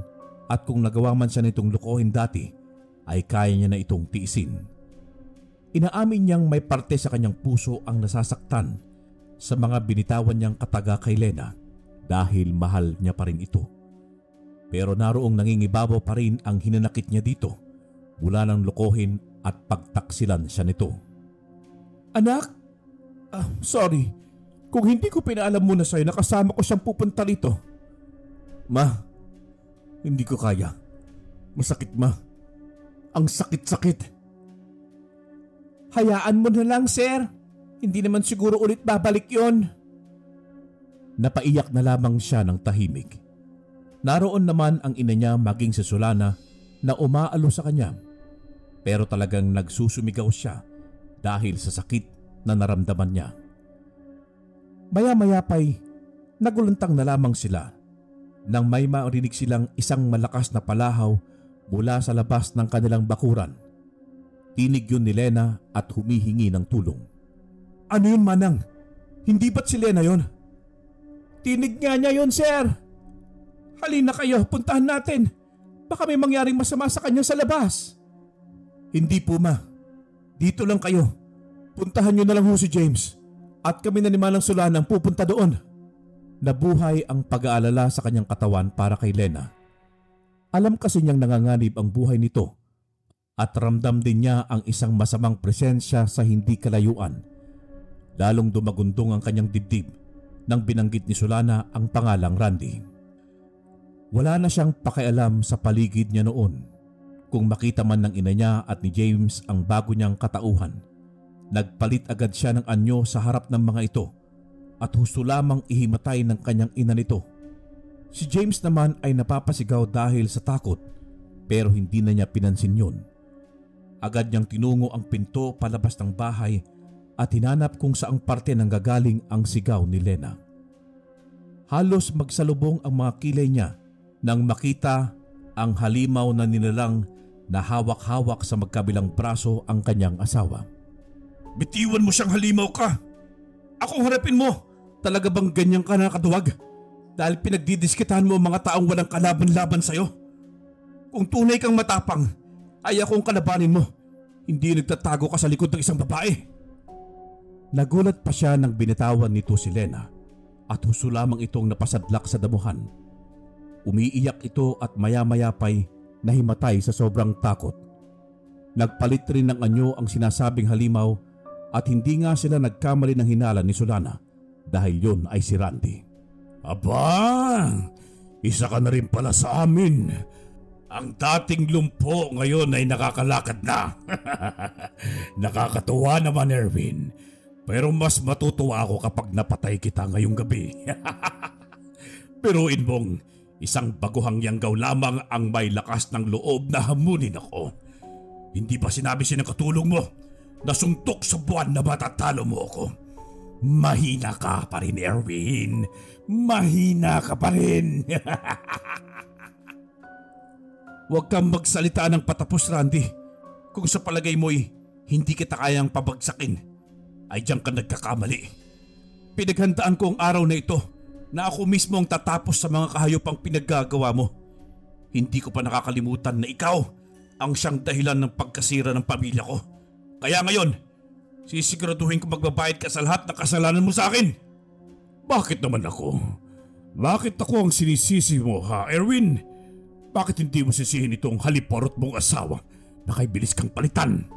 at kung nagawa man siya nitong lokohin dati, ay kaya niya na itong tiisin. Inaamin niyang may parte sa kanyang puso ang nasasaktan sa mga binitawan niyang kataga kay Lena dahil mahal niya pa rin ito. Pero naroong nangingibabaw pa rin ang hinanakit niya dito mula ng lokohin at pagtaksilan siya nito. Anak? Sorry. Kung hindi ko pinaalam muna sa'yo na kasama ko siyang pupunta rito. Ma, hindi ko kaya. Masakit, ma. Ang sakit-sakit. Hayaan mo na lang, sir. Hindi naman siguro ulit babalik yon. Napaiyak na lamang siya ng tahimik. Naroon naman ang ina niya maging si Solana na umaalo sa kanya. Pero talagang nagsusumigaw siya dahil sa sakit na naramdaman niya. Maya-maya pa'y naguluntang na lamang sila nang may marinig silang isang malakas na palahaw mula sa labas ng kanilang bakuran. Tinig yun ni Lena at humihingi ng tulong. Ano yun, Manang? Hindi ba't si Lena yun? Tinig nga niya yun, sir. Halina kayo, puntahan natin. Baka may mangyaring masama sa kanya sa labas. Hindi po, ma. Dito lang kayo. Puntahan nyo na lang ho si James. At kami na ni Manang Solana ang pupunta doon. Nabuhay ang pag-aalala sa kanyang katawan para kay Lena. Alam kasi niyang nanganganib ang buhay nito. At ramdam din niya ang isang masamang presensya sa hindi kalayuan. Lalong dumagundong ang kanyang dibdib nang binanggit ni Solana ang pangalang Randy. Wala na siyang pakialam sa paligid niya noon. Kung makita man ng ina niya at ni James ang bago niyang katauhan, nagpalit agad siya ng anyo sa harap ng mga ito at husto lamang ihimatay ng kanyang ina nito. Si James naman ay napapasigaw dahil sa takot pero hindi na niya pinansin yun. Agad niyang tinungo ang pinto palabas ng bahay at hinanap kung saang parte nanggagaling ang sigaw ni Lena. Halos magsalubong ang mga kilay niya nang makita ang halimaw na nilalang na hawak-hawak sa magkabilang braso ang kanyang asawa. Bitiwan mo siyang halimaw ka! Akong harapin mo! Talaga bang ganyan ka nakatuwag? Dahil pinagdidiskitahan mo ang mga taong walang kalaban-laban sa'yo? Kung tunay kang matapang, ay akong kalabanin mo. Hindi nagtatago ka sa likod ng isang babae. Nagulat pa siya nang binitawan nito si Lena at husto lamang itong napasadlak sa damuhan. Umiiyak ito at maya-maya pa'y nahimatay sa sobrang takot. Nagpalit rin ng anyo ang sinasabing halimaw at hindi nga sila nagkamali ng hinala ni Solana dahil yun ay si Randy. Aba, isa ka na rin pala sa amin. Ang dating lumpo ngayon ay nakakalakad na. Nakakatuwa naman, Erwin. Pero mas matutuwa ako kapag napatay kita ngayong gabi. Peruin mong isang baguhang yanggaw lamang ang may lakas ng loob na hamunin ako. Hindi ba sinabi sinang-katulong mo na suntok sa buwan na matatalo mo ako? Mahina ka pa rin, Erwin. Mahina ka pa rin. Huwag kang magsalita ng patapos, Randy. Kung sa palagay mo'y hindi kita kayang pabagsakin, ay diyan ka nagkakamali. Pinaghandaan ko ang araw na ito na ako mismo ang tatapos sa mga kahayopang pinaggagawa mo. Hindi ko pa nakakalimutan na ikaw ang siyang dahilan ng pagkasira ng pamilya ko. Kaya ngayon, sisiguraduhin ko magbabayad ka sa lahat ng kasalanan mo sa akin. Bakit naman ako? Bakit ako ang sinisisi mo, ha, Erwin? Bakit hindi mo sisihin itong haliparot mong asawa na kay bilis kang palitan?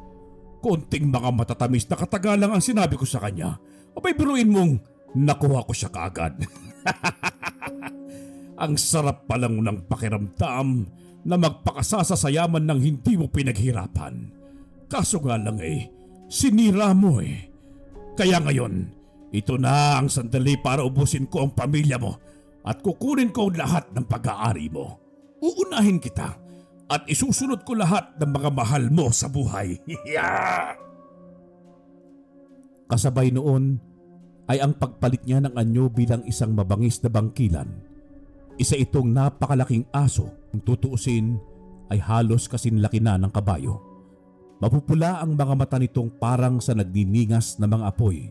Konting mga matatamis na katagalang ang sinabi ko sa kanya. Abay biruin mong nakuha ko siya kaagad. Ang sarap pa lang ng pakiramdam na magpakasasa sa yaman ng hindi mo pinaghirapan. Kaso nga lang sinira mo Kaya ngayon, ito na ang sandali para ubusin ko ang pamilya mo at kukunin ko lahat ng pag-aari mo. Uunahin kita at isusunod ko lahat ng mga mahal mo sa buhay. Kasabay noon ay ang pagpalit niya ng anyo bilang isang mabangis na bangkilan. Isa itong napakalaking aso, kung tutuusin ay halos kasinlaki na ng kabayo. Mapupula ang mga mata nitong parang sa nagniningas na mga apoy.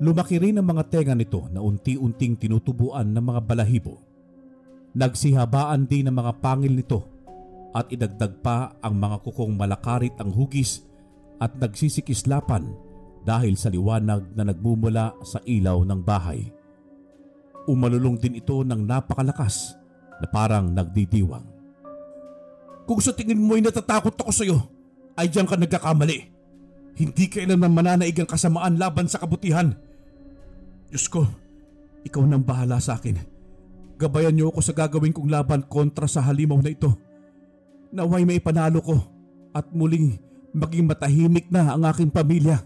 Lumaki rin ang mga tenga nito na unti-unting tinutubuan ng mga balahibo. Nagsihabaan din ang mga pangil nito at idagdag pa ang mga kukong malakarit ang hugis at nagsisikislapan dahil sa liwanag na nagmumula sa ilaw ng bahay. Umalulong din ito ng napakalakas na parang nagdidiwang. Kung sa tingin mo'y natatakot ako sa iyo, ay diyan ka nagkakamali. Hindi kailan ng mananaig ang kasamaan laban sa kabutihan. Diyos ko, ikaw nang bahala sa akin. Gabayan niyo ako sa gagawin kong laban kontra sa halimaw na ito. Naway may panalo ko at muling maging matahimik na ang aking pamilya.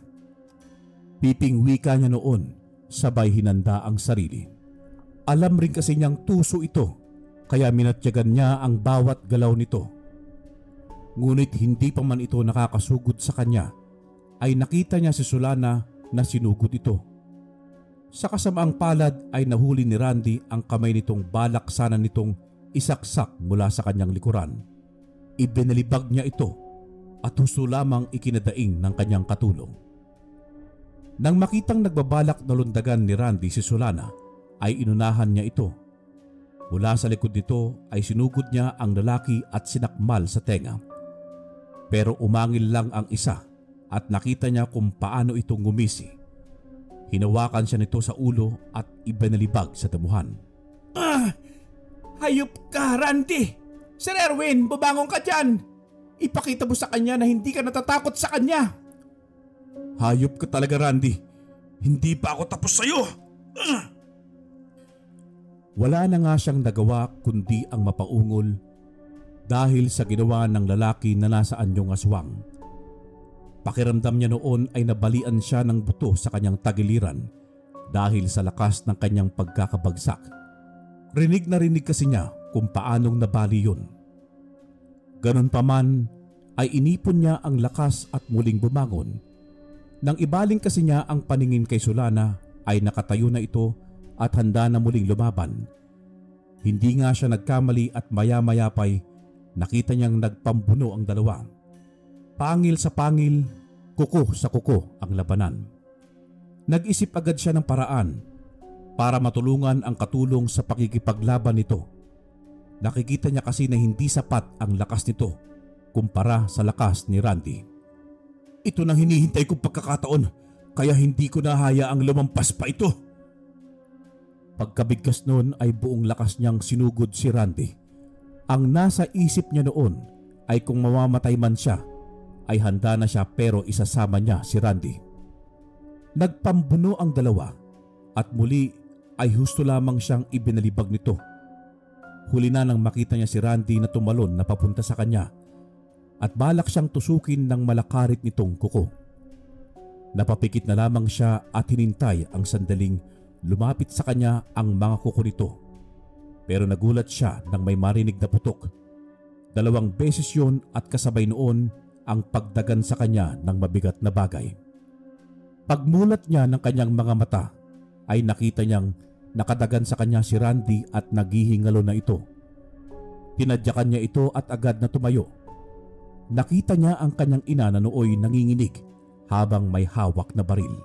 Piping wika niya noon, sabay hinanda ang sarili. Alam rin kasi niyang tuso ito, kaya minatyagan niya ang bawat galaw nito. Ngunit hindi pa man ito nakakasugod sa kanya, ay nakita niya si Solana na sinugod ito. Sa kasamaang palad ay nahuli ni Randy ang kamay nitong balak sana nitong isaksak mula sa kanyang likuran. Ibinalibag niya ito at husto lamang ikinadaing ng kanyang katulong. Nang makitang nagbabalak na lundagan ni Randy si Solana, ay inunahan niya ito. Mula sa likod nito ay sinugod niya ang lalaki at sinakmal sa tenga. Pero umangil lang ang isa at nakita niya kung paano ito ngumisi. Hinawakan siya nito sa ulo at ibinalibag sa damuhan. Hayop ka, Randy! Sir Erwin, bubangon ka dyan! Ipakita mo sa kanya na hindi ka natatakot sa kanya! Hayop ka talaga, Randy. Hindi pa ako tapos sa'yo! Wala na nga siyang nagawa kundi ang mapaungol dahil sa ginawa ng lalaki na nasa anyong aswang. Pakiramdam niya noon ay nabalian siya ng buto sa kanyang tagiliran dahil sa lakas ng kanyang pagkakabagsak. Rinig na rinig kasi niya kung paanong nabali yun. Ganon pa man ay inipon niya ang lakas at muling bumangon. Nang ibaling kasi niya ang paningin kay Solana ay nakatayo na ito at handa na muling lumaban. Hindi nga siya nagkamali at maya-maya pa'y nakita niyang nagpambuno ang dalawa. Pangil sa pangil, kuko sa kuko ang labanan. Nag-isip agad siya ng paraan para matulungan ang katulong sa pakikipaglaban nito. Nakikita niya kasi na hindi sapat ang lakas nito kumpara sa lakas ni Randy. Ito nang hinihintay kong pagkakataon, kaya hindi ko nahayaang lumampas pa ito. Pagkabigkas noon ay buong lakas niyang sinugod si Randy. Ang nasa isip niya noon ay kung mamamatay man siya, ay handa na siya pero isasama niya si Randy. Nagpambuno ang dalawa at muli ay husto lamang siyang ibinalibag nito. Huli na nang makita niya si Randy na tumalon na papunta sa kanya at balak siyang tusukin ng malakarit nitong kuko. Napapikit na lamang siya at hinintay ang sandaling lumapit sa kanya ang mga kuko nito. Pero nagulat siya nang may marinig na putok. 2 beses yun at kasabay noon ang pagdagan sa kanya ng mabigat na bagay. Pagmulat niya ng kanyang mga mata ay nakita niyang nakadagan sa kanya si Randy at naghihingalo na ito. Tinadyakan niya ito at agad na tumayo. Nakita niya ang kanyang ina na nooy nanginginig habang may hawak na baril.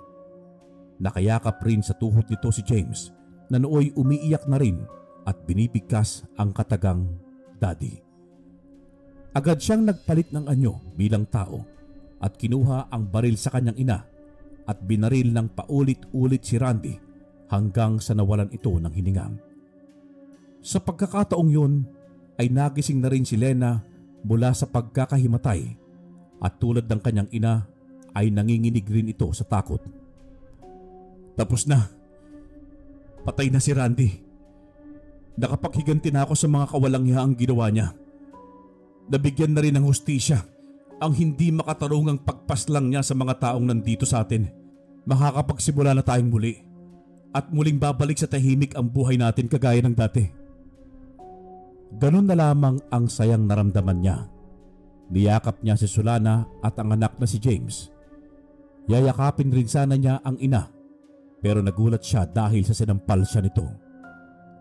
Nakayakap rin sa tuhod nito si James na nooy umiiyak na rin at binibigkas ang katagang daddy. Agad siyang nagpalit ng anyo bilang tao at kinuha ang baril sa kanyang ina at binaril ng paulit-ulit si Randy hanggang sa nawalan ito ng hininga. Sa pagkakataong yun ay nagising na rin si Lena mula sa pagkakahimatay at tulad ng kanyang ina ay nanginginig rin ito sa takot. Tapos na. Patay na si Randy. Nakapaghiganti na ako sa mga kawalang-hiyaang ginawa niya. Nabigyan na rin ng hustisya ang hindi makatarungang pagpaslang niya sa mga taong nandito sa atin. Makakapagsimula na tayong muli at muling babalik sa tahimik ang buhay natin kagaya ng dati. Ganun na lamang ang sayang naramdaman niya. Niyakap niya si Solana at ang anak na si James. Yayakapin rin sana niya ang ina, pero nagulat siya dahil sa sinampal siya nito.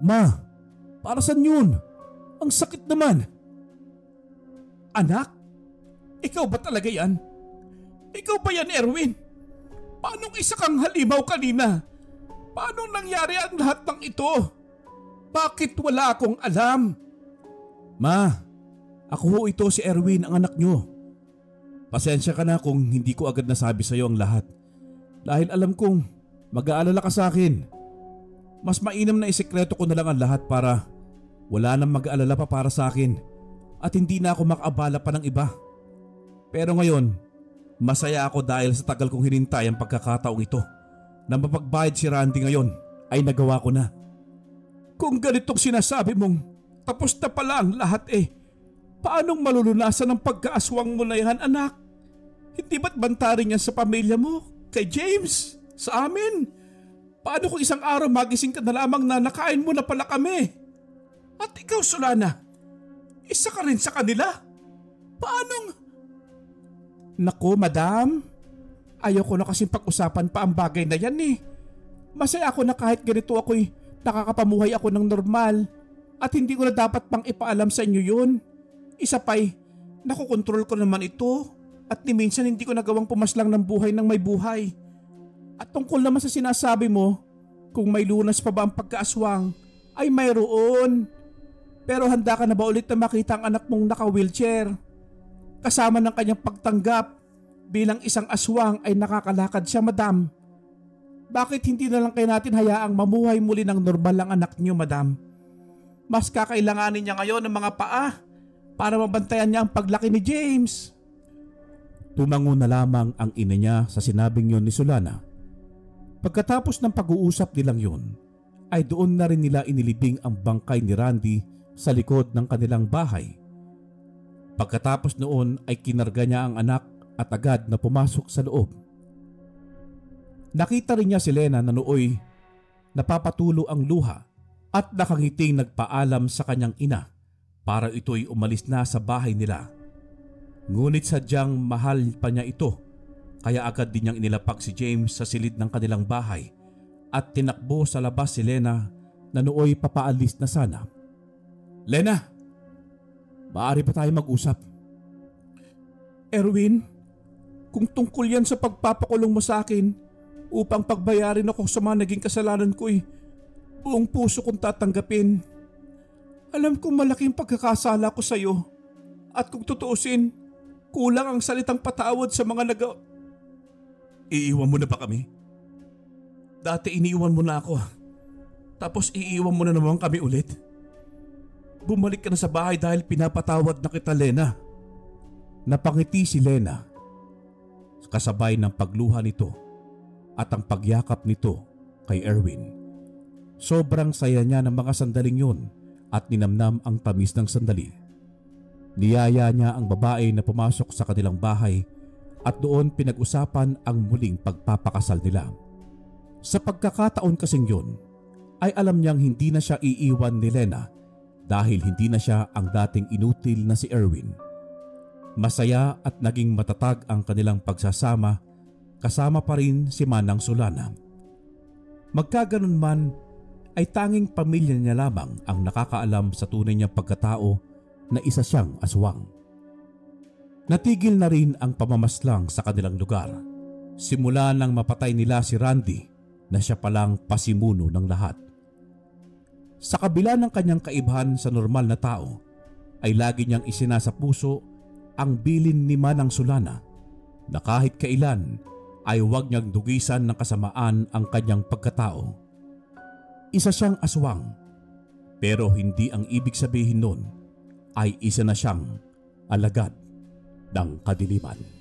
Ma, para saan yun? Ang sakit naman. Anak, ikaw ba talaga yan? Ikaw ba yan, Erwin? Paanong isa kang halimaw kanina? Paanong nangyari ang lahat ng ito? Bakit wala akong alam? Ma, ako ho ito si Erwin, ang anak nyo. Pasensya ka na kung hindi ko agad nasabi sa iyo ang lahat. Dahil alam kong mag-aalala ka sa akin. Mas mainam na isekreto ko na lang ang lahat para wala nang mag-aalala pa para sa akin at hindi na ako makaabala pa ng iba. Pero ngayon, masaya ako dahil sa tagal kong hinintay ang pagkakataong ito na mapagbayad si Randy ngayon ay nagawa ko na. Kung ganitong sinasabi mong tapos na pala ang lahat paanong malulunasan ang pagkaaswang mo na yan, anak? Hindi ba't bantarin yan sa pamilya mo? Kay James? Sa amin? Paano kung isang araw magising ka na lamang na nakain mo na pala kami? At ikaw, Solana, isa ka rin sa kanila? Paanong? Naku, madam. Ayoko na kasing pag-usapan pa ang bagay na yan. Masaya ako na kahit ganito ako'y nakakapamuhay ako ng normal. At hindi ko na dapat pang ipaalam sa inyo yun. Isa pa'y, nakokontrol ko naman ito. At ni minsan hindi ko nagawang pumaslang ng buhay ng may buhay. At tungkol naman sa sinasabi mo, kung may lunas pa ba ang pagkaaswang, ay mayroon. Pero handa ka na ba ulit na makita ang anak mong naka-wheelchair? Kasama ng kanyang pagtanggap bilang isang aswang ay nakakalakad siya, madam. Bakit hindi na lang kayo natin hayaang mamuhay muli ng normal ang anak niyo, madam? Mas kakailanganin niya ngayon ng mga paa para mabantayan niya ang paglaki ni James. Tumango na lamang ang ina niya sa sinabing yon ni Solana. Pagkatapos ng pag-uusap nilang yon, ay doon na rin nila inilibing ang bangkay ni Randy sa likod ng kanilang bahay. Pagkatapos noon ay kinarga niya ang anak at agad na pumasok sa loob. Nakita rin niya si Lena na nooy napapatulo ang luha at nakangiting nagpaalam sa kanyang ina para ito'y umalis na sa bahay nila. Ngunit sadyang mahal pa niya ito kaya agad din niyang inilapag si James sa silid ng kanilang bahay at tinakbo sa labas si Lena na nooy papaalis na sana. Lena, maaari pa tayo mag-usap. Erwin, kung tungkol yan sa pagpapakulong mo sa akin upang pagbayarin ako sa mga naging kasalanan ko'y buong puso kong tatanggapin. Alam kong malaking pagkakasala ko sa iyo at kung tutuusin, kulang ang salitang patawad sa mga Iiwan mo na ba kami? Dati iniiwan mo na ako, tapos iiwan mo na naman kami ulit. Bumalik ka na sa bahay dahil pinapatawad na kita, Lena. Napangiti si Lena kasabay ng pagluha nito at ang pagyakap nito kay Erwin. Sobrang saya niya ng mga sandaling yun at ninamnam ang tamis ng sandali. Niyaya niya ang babae na pumasok sa kanilang bahay at doon pinag-usapan ang muling pagpapakasal nila. Sa pagkakataon kasing yun, ay alam niyang hindi na siya iiwan ni Lena dahil hindi na siya ang dating inutil na si Erwin. Masaya at naging matatag ang kanilang pagsasama, kasama pa rin si Manang Solana. Magkaganon man, ay tanging pamilya niya lamang ang nakakaalam sa tunay niyang pagkatao na isa siyang aswang. Natigil na rin ang pamamaslang sa kanilang lugar. Simula nang mapatay nila si Randy na siya palang pasimuno ng lahat. Sa kabila ng kanyang kaibahan sa normal na tao, ay lagi niyang isinasa puso ang bilin ni Manang Solana na kahit kailan ay huwag niyang dugisan ng kasamaan ang kanyang pagkatao. Isa siyang aswang, pero hindi ang ibig sabihin nun ay isa na siyang alagad ng kadiliman.